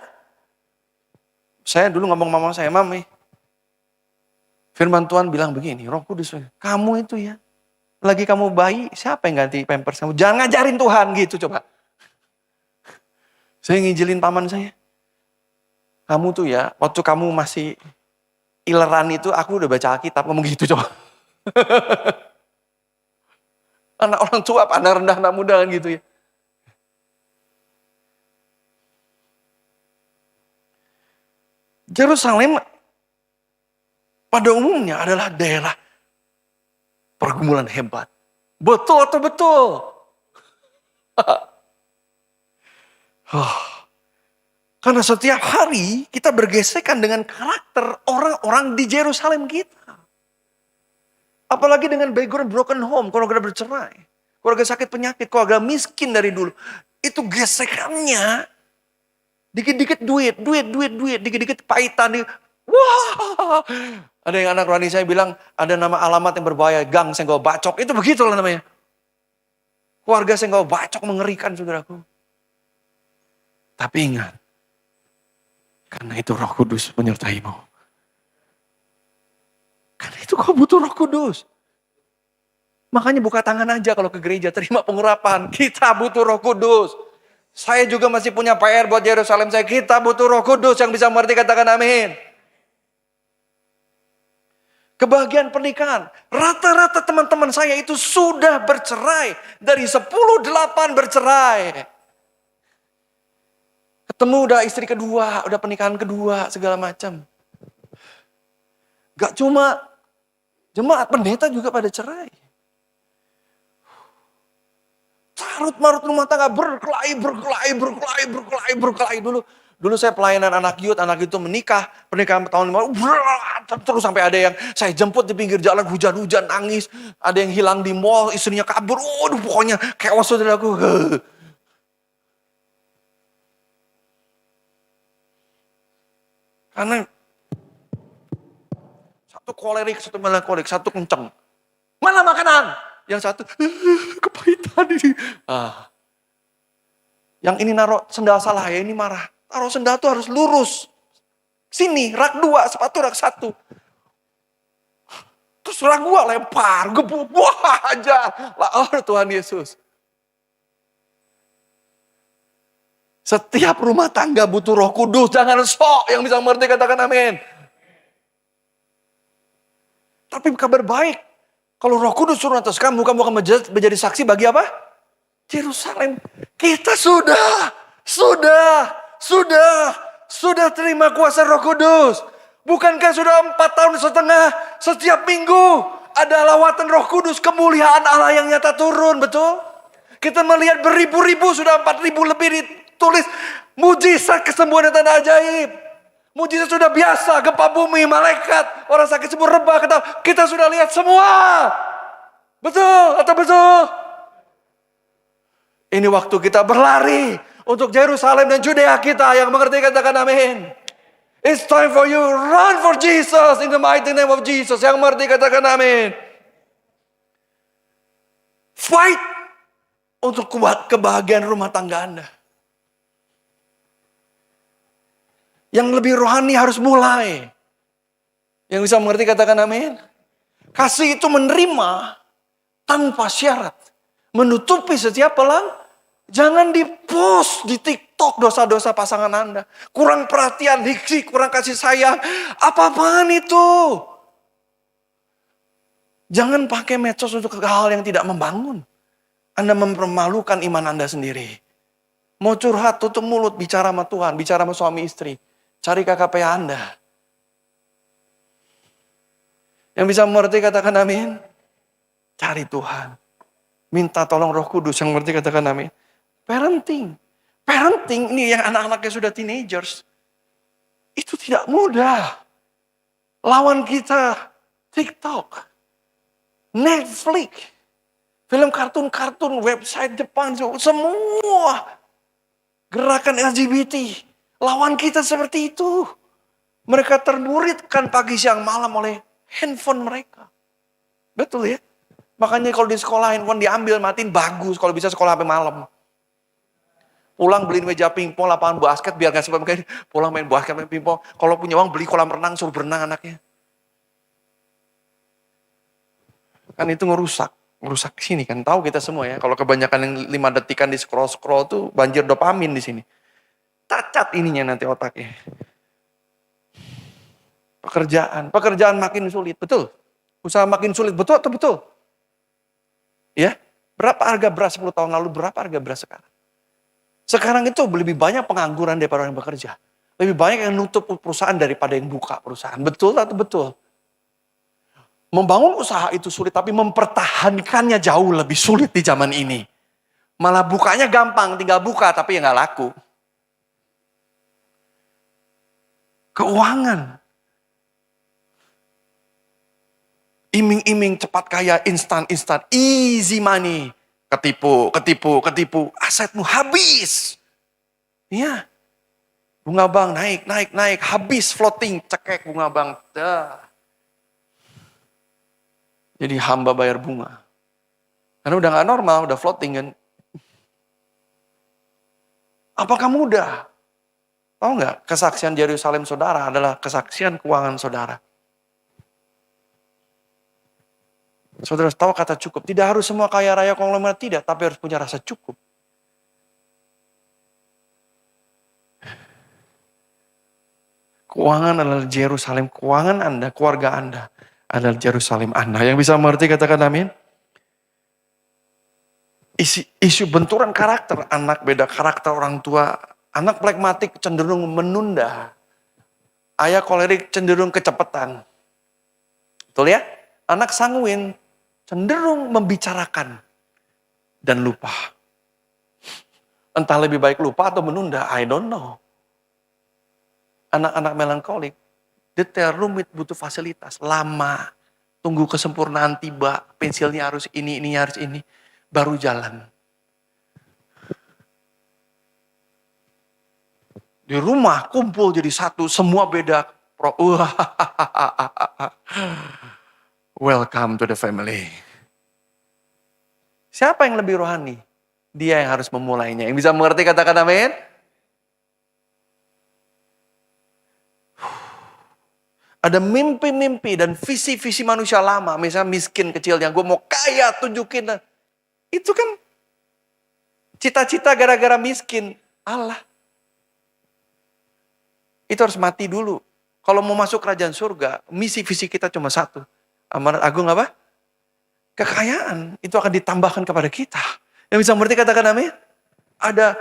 Saya dulu ngomong mama saya, Mami, firman Tuhan bilang begini, Roh Kudus, kamu itu ya, lagi kamu bayi, siapa yang ganti pampers kamu? Jangan ngajarin Tuhan gitu coba. Saya nginjilin paman saya. Kamu tuh ya, waktu kamu masih ileran itu, aku udah baca Alkitab, ngomong gitu coba. Anak orang tua pandang rendah anak muda kan gitu ya. Yerusalem pada umumnya adalah daerah pergumulan hebat. Betul atau betul? Karena setiap hari kita bergesekan dengan karakter orang-orang di Yerusalem kita. Apalagi dengan background broken home, keluarga bercerai, keluarga sakit penyakit, keluarga miskin dari dulu. Itu gesekannya, dikit-dikit duit, dikit-dikit pahitan. Wah, ada yang anak rohani saya bilang, ada nama alamat yang berbahaya, gang senggol bacok. Itu begitulah namanya. Keluarga senggol bacok mengerikan saudaraku. Tapi ingat, karena itu Roh Kudus menyertaimu. Karena itu kau butuh Roh Kudus. Makanya buka tangan aja kalau ke gereja, terima pengurapan. Kita butuh Roh Kudus. Saya juga masih punya PR buat Yerusalem saya. Kita butuh Roh Kudus yang bisa mengerti, katakan amin. Kebahagiaan pernikahan. Rata-rata teman-teman saya itu sudah bercerai. Dari 10-8 bercerai. Ketemu udah istri kedua, udah pernikahan kedua, segala macam. Gak cuma jemaat, pendeta juga pada cerai. Carut-marut rumah tangga, berkelahi dulu. Dulu saya pelayanan anak youth menikah, pernikahan tahun 5, terus sampai ada yang saya jemput di pinggir jalan, hujan-hujan, nangis. Ada yang hilang di mall, istrinya kabur, waduh pokoknya chaos saudaraku. Karena satu kolerik, satu melankolik, satu kenceng. Mana makanan? Yang satu, kepahitan ini. Yang ini naruh sendal salah, ya ini marah. Taruh sendal tuh harus lurus. Sini, rak 2, sepatu rak 1. Terus rak 2 lempar, gebuk, wah aja. Tuhan Yesus. Setiap rumah tangga butuh Roh Kudus. Jangan sok yang bisa mengerti, katakan amin. Tapi kabar baik. Kalau Roh Kudus turun atas kamu akan menjadi saksi bagi apa? Yerusalem. Kita sudah terima kuasa Roh Kudus. Bukankah sudah 4 tahun setengah setiap minggu ada lawatan Roh Kudus, kemuliaan Allah yang nyata turun, betul? Kita melihat beribu-ribu, sudah 4.000 lebih ditulis mujizat kesembuhan dan tanda ajaib. Mujizat sudah biasa, gempa bumi, malaikat, orang sakit sembuh, rebah, ketawa. Kita sudah lihat semua. Betul atau betul? Ini waktu kita berlari untuk Yerusalem dan Judea kita. Yang mengerti katakan amin. It's time for you, run for Jesus in the mighty name of Jesus. Yang mengerti katakan amin. Fight untuk kebahagiaan rumah tangga Anda. Yang lebih rohani harus mulai. Yang bisa mengerti katakan amin. Kasih itu menerima tanpa syarat. Menutupi setiap pelang. Jangan di-post di TikTok dosa-dosa pasangan Anda. Kurang perhatian, diksi, kurang kasih sayang. Apa-apaan itu? Jangan pakai medsos untuk hal yang tidak membangun. Anda mempermalukan iman Anda sendiri. Mau curhat, tutup mulut, bicara sama Tuhan, bicara sama suami istri. Cari KKP Anda. Yang bisa mengerti katakan amin. Cari Tuhan. Minta tolong Roh Kudus yang mengerti katakan amin. Parenting ini yang anak-anaknya sudah teenagers. Itu tidak mudah. Lawan kita TikTok, Netflix, film kartun-kartun, website Jepang, semua gerakan LGBT. Lawan kita seperti itu. Mereka termuridkan pagi, siang, malam oleh handphone mereka. Betul ya? Makanya kalau di sekolah handphone diambil, matiin, bagus. Kalau bisa sekolah sampai malam. Pulang beliin meja pingpong, lapangan basket, biar gak sebab kayak pulang main basket, main pingpong. Kalau punya uang beli kolam renang, suruh berenang anaknya. Kan itu ngerusak sini kan. Tahu kita semua ya, kalau kebanyakan yang 5 detikan di scroll tuh banjir dopamin di sini. Cacat ininya nanti otaknya. Pekerjaan makin sulit, betul? Usaha makin sulit, betul atau betul? Ya, berapa harga beras 10 tahun lalu, berapa harga beras sekarang? Sekarang itu lebih banyak pengangguran daripada orang yang bekerja. Lebih banyak yang nutup perusahaan daripada yang buka perusahaan. Betul atau betul? Membangun usaha itu sulit, tapi mempertahankannya jauh lebih sulit di zaman ini. Malah bukanya gampang, tinggal buka, tapi ya nggak laku. Keuangan. Iming-iming cepat kaya, instan, easy money. Ketipu. Asetmu habis. Iya. Bunga bank naik. Habis floating, cekek bunga bank. Dah. Jadi hamba bayar bunga. Karena udah gak normal, udah floating kan. Apakah mudah? Tahu nggak, kesaksian Yerusalem saudara adalah kesaksian keuangan saudara. Saudara tahu kata cukup. Tidak harus semua kaya raya konglomerat, tidak. Tapi harus punya rasa cukup. Keuangan adalah Yerusalem. Keuangan Anda, keluarga Anda adalah Yerusalem Anda. Yang bisa mengerti katakan amin. Isu benturan karakter. Anak beda karakter orang tua. Anak pragmatik cenderung menunda. Ayah kolerik cenderung kecepatan. Betul ya? Anak sanguin cenderung membicarakan dan lupa. Entah lebih baik lupa atau menunda, I don't know. Anak-anak melankolik, detail, rumit, butuh fasilitas, lama. Tunggu kesempurnaan tiba, pensilnya harus ini harus ini. Baru jalan. Di rumah kumpul jadi satu, semua beda. Welcome to the family. Siapa yang lebih rohani? Dia yang harus memulainya. Yang bisa mengerti katakan amin? Ada mimpi-mimpi dan visi-visi manusia lama. Misalnya miskin kecilnya, gue mau kaya tunjukin. Itu kan cita-cita gara-gara miskin. Allah. Itu harus mati dulu. Kalau mau masuk kerajaan surga, misi visi kita cuma satu. Amanat agung apa? Kekayaan. Itu akan ditambahkan kepada kita. Yang bisa mengerti katakan amin? Ada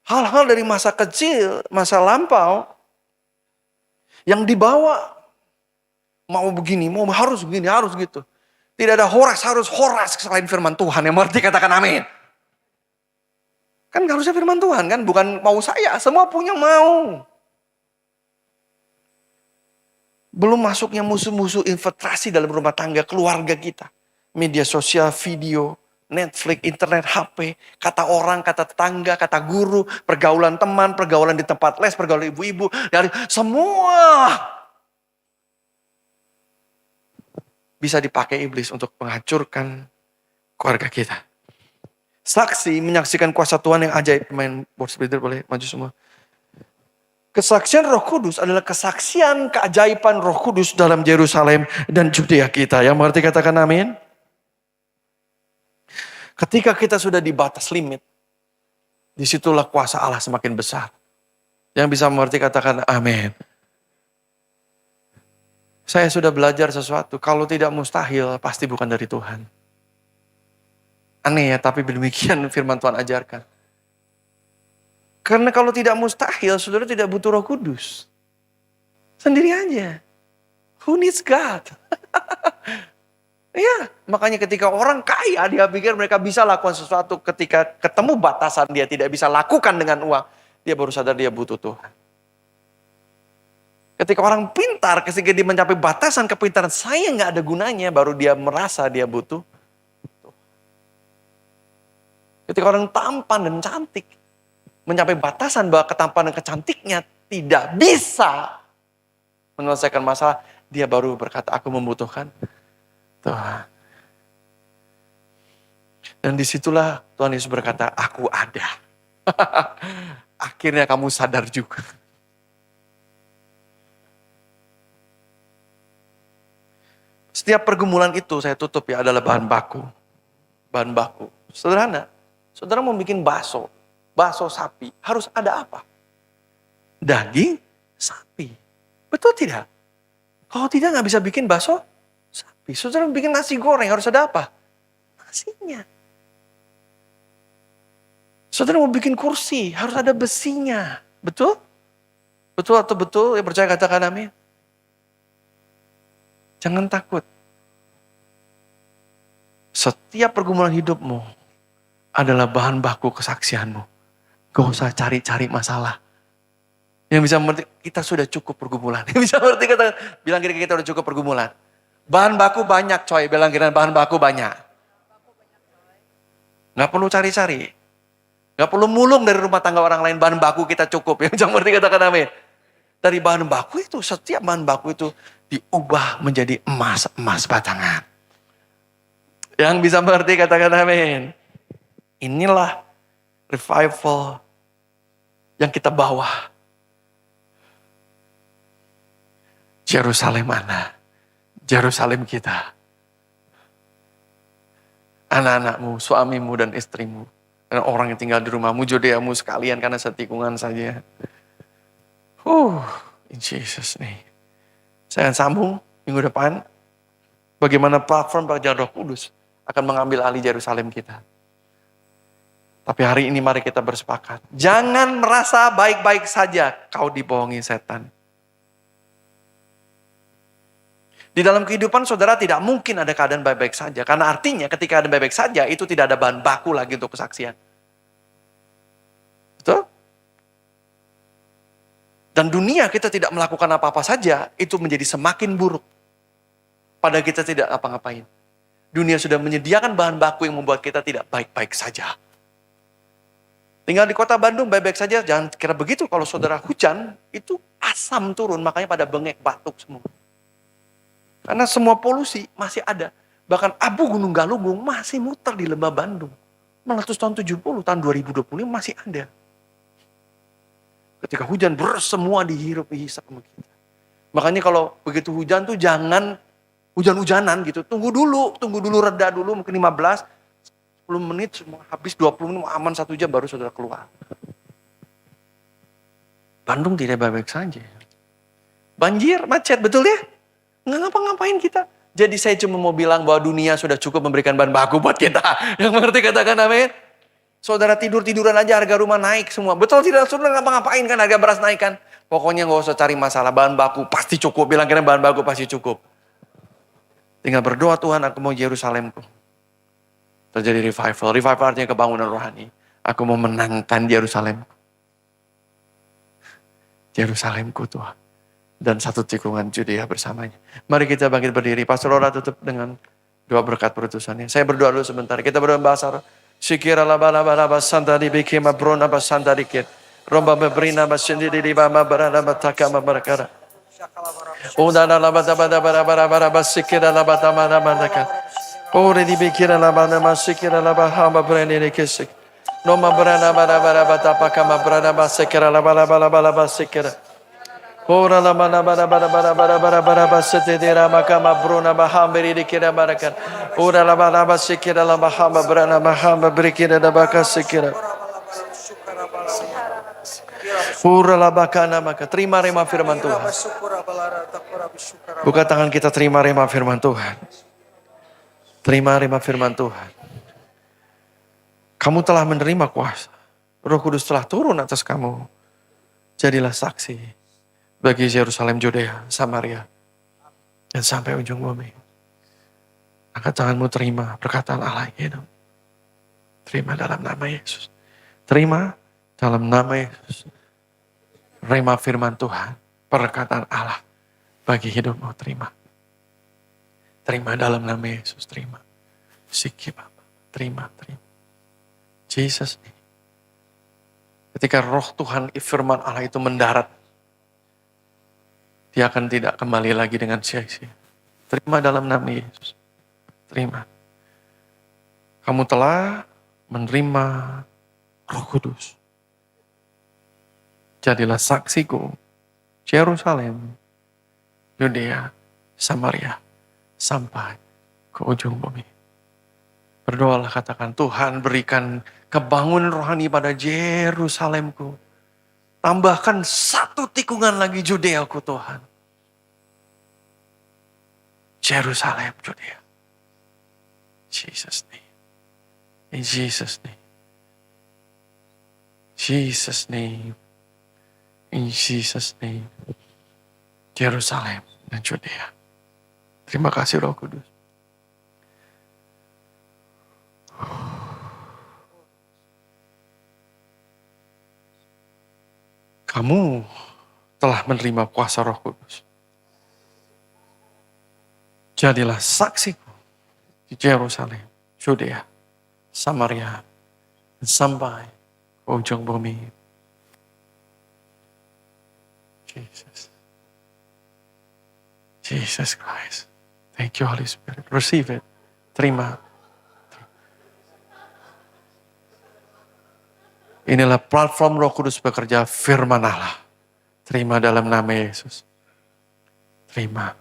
hal-hal dari masa kecil, masa lampau, yang dibawa. Mau begini, mau harus begini, harus gitu. Tidak ada harus horas selain firman Tuhan. Yang mengerti katakan amin. Kan harusnya firman Tuhan kan, bukan mau saya. Semua punya mau. Belum masuknya musuh-musuh infiltrasi dalam rumah tangga keluarga kita. Media sosial, video, Netflix, internet, HP. Kata orang, kata tetangga, kata guru. Pergaulan teman, pergaulan di tempat les, pergaulan ibu-ibu. Dari semua bisa dipakai iblis untuk menghancurkan keluarga kita. Saksi menyaksikan kuasa Tuhan yang ajaib. Pemain board splitter boleh maju semua. Kesaksian Roh Kudus adalah kesaksian keajaiban Roh Kudus dalam Yerusalem dan Judea kita. Yang mengerti katakan amin. Ketika kita sudah di batas limit, disitulah kuasa Allah semakin besar. Yang bisa mengerti katakan amin. Saya sudah belajar sesuatu, kalau tidak mustahil pasti bukan dari Tuhan. Aneh ya, tapi demikian firman Tuhan ajarkan. Karena kalau tidak mustahil, saudara tidak butuh Roh Kudus. Sendiri aja. Who needs God? Ya, makanya ketika orang kaya, dia pikir mereka bisa lakukan sesuatu. Ketika ketemu batasan dia tidak bisa lakukan dengan uang, dia baru sadar dia butuh Tuhan. Ketika orang pintar, ketika dia mencapai batasan kepintaran, saya nggak ada gunanya, baru dia merasa dia butuh Tuhan. Ketika orang tampan dan cantik, mencapai batasan bahwa ketampanan dan kecantiknya tidak bisa menyelesaikan masalah, dia baru berkata, aku membutuhkan Tuhan. Dan disitulah Tuhan Yesus berkata, aku ada. Akhirnya kamu sadar juga. Setiap pergumulan itu saya tutup ya adalah bahan baku. Bahan baku. Sederhana. Saudara mau bikin bakso. Bakso sapi. Harus ada apa? Daging sapi. Betul tidak? Kalau tidak nggak bisa bikin bakso sapi. Saudara mau bikin nasi goreng harus ada apa? Nasinya. Saudara mau bikin kursi harus ada besinya. Betul? Betul atau betul? Ya percaya katakan amin. Jangan takut. Setiap pergumulan hidupmu adalah bahan baku kesaksianmu. Gak usah cari-cari masalah. Yang bisa mengerti, kita sudah cukup pergumulan. Yang bisa mengerti, bilang kira-kira kita sudah cukup pergumulan. Bahan baku banyak coy, bilang kira bahan baku banyak. Gak perlu cari-cari. Gak perlu mulung dari rumah tangga orang lain, bahan baku kita cukup. Yang bisa mengerti katakan amin. Dari bahan baku itu, setiap bahan baku itu diubah menjadi emas batangan. Yang bisa mengerti katakan amin. Inilah revival yang kita bawa. Yerusalem mana? Yerusalem kita. Anak-anakmu, suamimu dan istrimu. Dan orang yang tinggal di rumahmu, Judeamu sekalian karena setikungan saja. In Jesus name. Saya akan sambung minggu depan. Bagaimana platform pekerjaan Roh Kudus akan mengambil alih Yerusalem kita. Tapi hari ini mari kita bersepakat. Jangan merasa baik-baik saja kau dibohongi setan. Di dalam kehidupan saudara tidak mungkin ada keadaan baik-baik saja. Karena artinya ketika ada baik-baik saja itu tidak ada bahan baku lagi untuk kesaksian. Betul? Dan dunia kita tidak melakukan apa-apa saja, itu menjadi semakin buruk. Pada kita tidak apa-ngapain. Dunia sudah menyediakan bahan baku yang membuat kita tidak baik-baik saja. Tinggal di kota Bandung baik-baik saja, jangan kira begitu. Kalau saudara hujan, itu asam turun, makanya pada bengek, batuk semua. Karena semua polusi masih ada. Bahkan abu Gunung Galunggung masih muter di lembah Bandung. Meletus tahun 70, tahun 2025 masih ada. Ketika hujan semua dihirup dihisap sama kita. Makanya kalau begitu hujan tuh jangan hujan-hujanan gitu. Tunggu dulu reda dulu mungkin 15, 10 menit semua habis 20 menit aman 1 jam baru saudara keluar. Bandung tidak baik-baik saja. Banjir, macet, betul ya? Nggak ngapa-ngapain kita. Jadi saya cuma mau bilang bahwa dunia sudah cukup memberikan bahan baku buat kita. Yang mengerti katakan amin. Saudara tidur-tiduran aja harga rumah naik semua. Betul tidak? Saudara ngapa-ngapain kan harga beras naik kan? Pokoknya gak usah cari masalah. Bahan baku pasti cukup. Bilang kira bahan baku pasti cukup. Tinggal berdoa, Tuhan aku mau Yerusalemku. Terjadi revival. Revival artinya kebangunan rohani. Aku mau menangkan Yerusalemku. Yerusalemku Tuhan. Dan satu tikungan Judea bersamanya. Mari kita bangkit berdiri. Pastor Lora tutup dengan doa berkat perutusannya. Saya berdoa dulu sebentar. Kita berdoa bahasa roh. Sikira laba laba laba santa di bikima brona basanta dikit. Romba bebrina basindi di bama barana bataka mabarakara. Udana laba laba bara basikira laba tamana mandaka. Ore di bikira laba nama sikira laba hamba brene kesik. Noma barana bara batapaka mabrana basikira laba laba sikira. Ora laba bara basete di ramakama brona bahamberi dikira barakan. Ora laba sikira laba hamba brana bahamba berikira dabaka sikira. Ora laba kana maka terima rema firman Tuhan. Buka tangan kita terima rema firman Tuhan. Terima rema firman Tuhan. Kamu telah menerima kuasa. Roh Kudus telah turun atas kamu. Jadilah saksi bagi Yerusalem, Judea, Samaria, dan sampai ujung bumi. Angkat tanganmu terima perkataan Allah yang hidup. Terima dalam nama Yesus. Terima dalam nama Yesus. Rema firman Tuhan, perkataan Allah bagi hidupmu. Terima. Terima dalam nama Yesus. Terima. Siki Bapa. Terima. Jesus. Ketika roh Tuhan, firman Allah itu mendarat, dia akan tidak kembali lagi dengan sia-sia. Terima dalam nama Yesus. Terima. Kamu telah menerima Roh Kudus. Jadilah saksiku. Yerusalem, Yudea, Samaria, sampai ke ujung bumi. Berdoalah, katakan, Tuhan berikan kebangunan rohani pada Yerusalemku. Tambahkan satu tikungan lagi Judeaku Tuhan. Jerusalem, Judea. Jesus name. In Jesus name. Jesus name. In Jesus name. Jerusalem dan Judea. Terima kasih Roh Kudus. Kamu telah menerima kuasa Roh Kudus. Jadilah saksiku di Yerusalem, Judea, Samaria, dan sampai ke ujung bumi. Jesus Christ. Thank you Holy Spirit. Receive it. Terima. Inilah platform Roh Kudus bekerja, firman Allah. Terima dalam nama Yesus. Terima.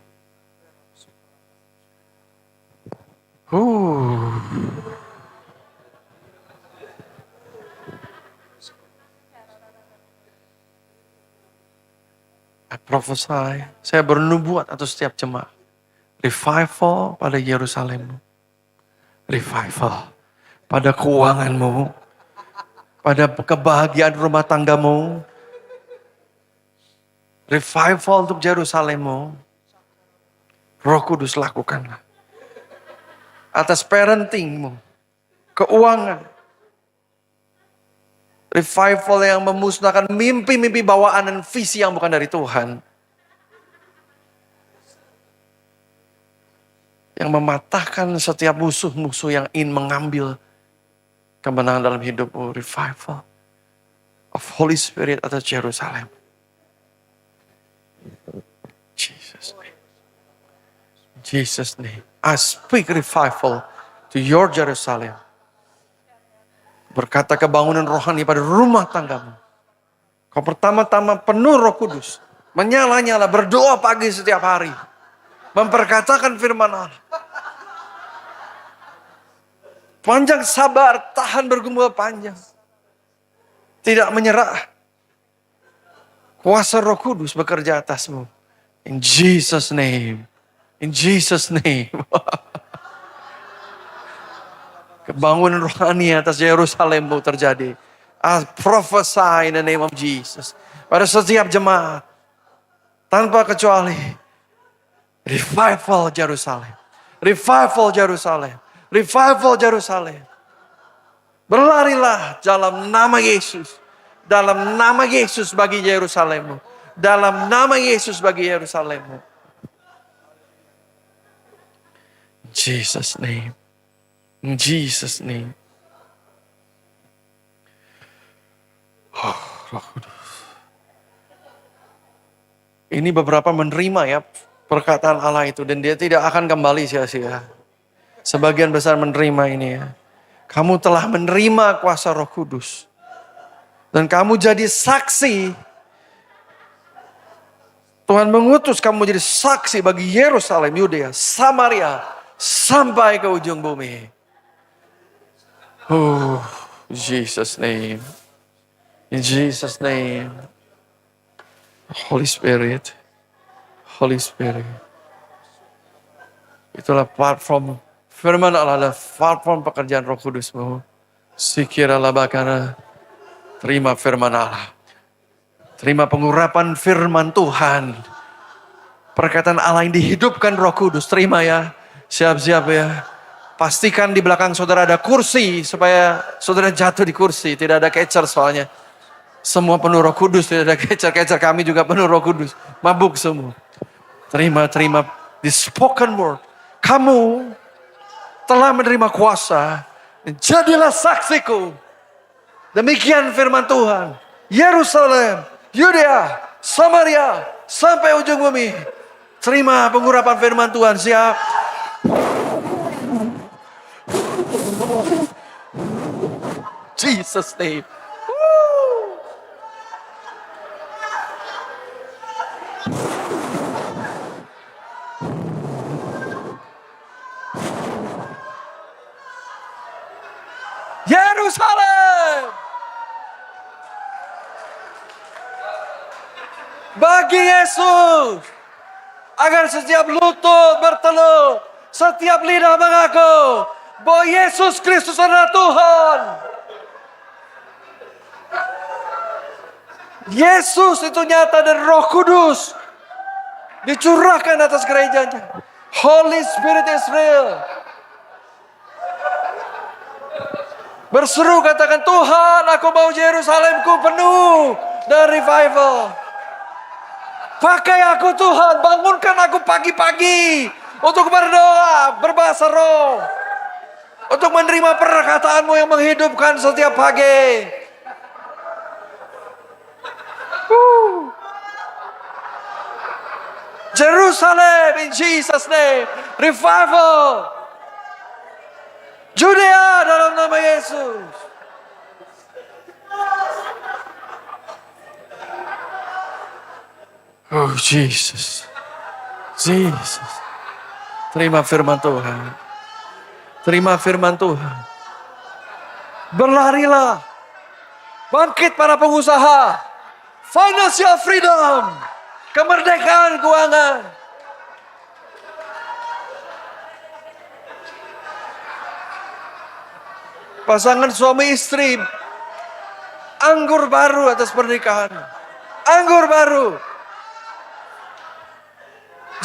I prophesy, saya bernubuat atas setiap jemaat. Revival pada Yerusalem. Revival pada keuanganmu. Pada kebahagiaan rumah tanggamu. Revival untuk Yerusalemmu. Roh Kudus lakukanlah. Atas parentingmu. Keuangan. Revival yang memusnahkan mimpi-mimpi bawaan dan visi yang bukan dari Tuhan. Yang mematahkan setiap musuh-musuh yang ingin mengambil kemenangan dalam hidupmu. Revival of Holy Spirit atas Yerusalem. Jesus name. Jesus name. I speak revival to your Jerusalem. Berkata kebangunan rohani pada rumah tanggamu. Kau pertama-tama penuh Roh Kudus. Menyala-nyala berdoa pagi setiap hari. Memperkatakan firman Allah. Panjang sabar, tahan bergumul panjang. Tidak menyerah. Kuasa Roh Kudus bekerja atasmu. In Jesus name. In Jesus name. Kebangunan rohani atas Yerusalemmu terjadi. I prophesy in the name of Jesus. Pada setiap jemaat. Tanpa kecuali. Revival Jerusalem. Revival Jerusalem. Revival Jerusalem. Berlarilah dalam nama Yesus. Dalam nama Yesus bagi Yerusalemmu. Dalam nama Yesus bagi Yerusalemmu. In Jesus name. In Jesus name. Oh, Roh Kudus. Ini beberapa menerima ya perkataan Allah itu. Dan dia tidak akan kembali sia-sia. Sebagian besar menerima ini ya. Kamu telah menerima kuasa Roh Kudus. Dan kamu jadi saksi. Tuhan mengutus kamu menjadi saksi bagi Yerusalem, Yudea, Samaria. Sampai ke ujung bumi. Oh, in Jesus name. In Jesus name. Holy Spirit. Holy Spirit. Itulah platform firman Allah, adalah platform pekerjaan Roh Kudusmu. Sikiralah bakara. Terima firman Allah. Terima pengurapan firman Tuhan. Perkataan Allah yang dihidupkan Roh Kudus. Terima ya. Siap-siap ya. Pastikan di belakang saudara ada kursi supaya saudara jatuh di kursi. Tidak ada kecer soalnya. Semua penuh Roh Kudus, tidak ada kecer-kecer. Kami juga penuh Roh Kudus. Mabuk semua. Terima the spoken word. Kamu telah menerima kuasa. Jadilah saksiku. Demikian firman Tuhan. Yerusalem, Yudea, Samaria, sampai ujung bumi. Terima pengurapan firman Tuhan. Siap. Jesus name. Yerusalem. Bagi Yesus. Agar setiap lutut bertelur. Setiap lidah mengaku bahwa Yesus Kristus adalah Tuhan. Yesus itu nyata dan Roh Kudus dicurahkan atas gerejanya. Holy Spirit is real. Berseru katakan, Tuhan, aku mau Yerusalemku penuh dengan revival. Pakai aku Tuhan, bangunkan aku pagi-pagi untuk berdoa, berbahasa roh. Untuk menerima perkataanmu yang menghidupkan setiap pagi. Jerusalem in Jesus name. Revival. Judea dalam nama Yesus. Oh Jesus. Jesus. Terima firman Tuhan. Terima firman Tuhan. Berlarilah. Bangkit para pengusaha. Financial freedom. Kemerdekaan keuangan. Pasangan suami istri. Anggur baru atas pernikahan. Anggur baru.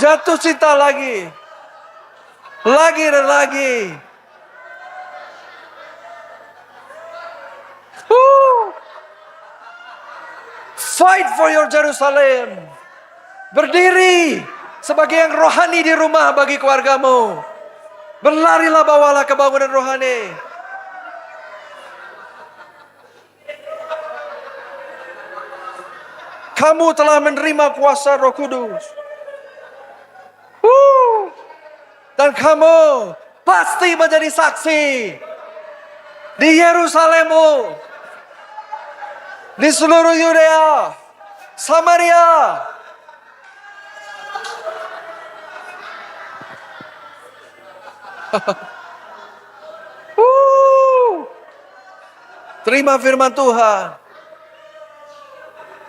Jatuh cinta lagi. Lagi dan lagi. Fight for your Jerusalem. Berdiri sebagai yang rohani di rumah bagi keluargamu. Berlarilah, bawalah kebangunan rohani. Kamu telah menerima kuasa Roh Kudus. Dan kamu pasti menjadi saksi di Yerusalemmu, di seluruh Yudea, Samaria. Terima firman Tuhan.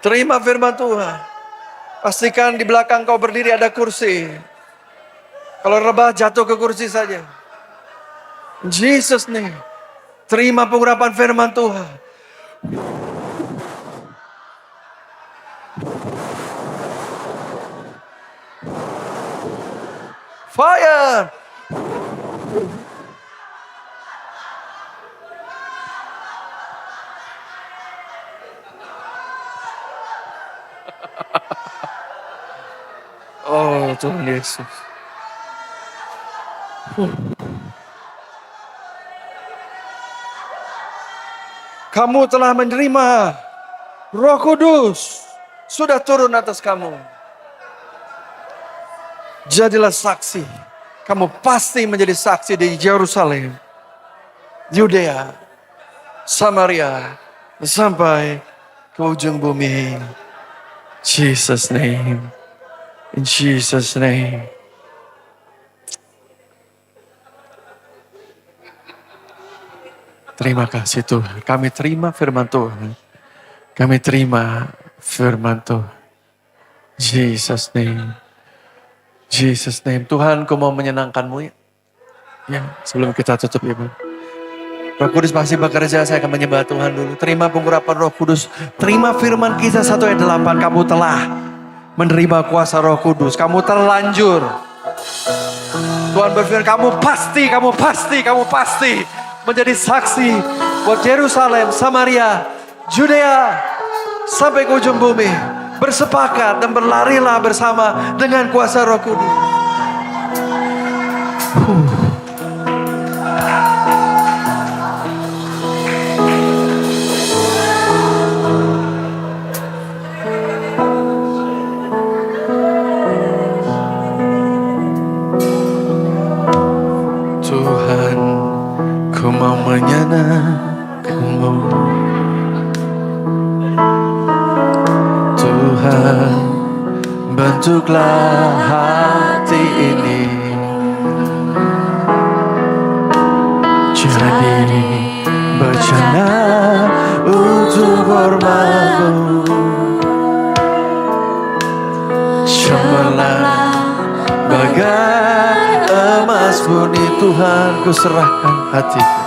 Terima firman Tuhan. Pastikan di belakang kau berdiri ada kursi. Kalau rebah jatuh ke kursi saja. In Jesus name. Terima pengurapan firman Tuhan. Fire. Oh Tuhan Yesus. Kamu telah menerima Roh Kudus. Sudah turun atas kamu. Jadilah saksi. Kamu pasti menjadi saksi di Yerusalem, Yudea, Samaria, sampai ke ujung bumi. Jesus name. In Jesus name. Terima kasih Tuhan. Kami terima firman Tuhan. Kami terima firman Tuhan. Jesus name. Jesus name. Tuhan, ku mau menyenangkanmu ya. Ya, sebelum kita tutup ya Bu. Roh Kudus masih bekerja, saya akan menyembah Tuhan dulu. Terima pengurapan Roh Kudus. Terima firman Kisah 1 ayat 8. Kamu telah menerima kuasa Roh Kudus. Kamu terlanjur. Tuhan berfirman, kamu pasti menjadi saksi buat Yerusalem, Samaria, Judea, sampai ke ujung bumi. Bersepakat dan berlarilah bersama dengan kuasa Roh Kudus. Tuhan, ku mau menyenangkanmu. Tuhan, bentuklah hati ini jadi bencana untuk hormat-Mu. Cemerlang bagai emas murni, Tuhan, ku serahkan hatiku.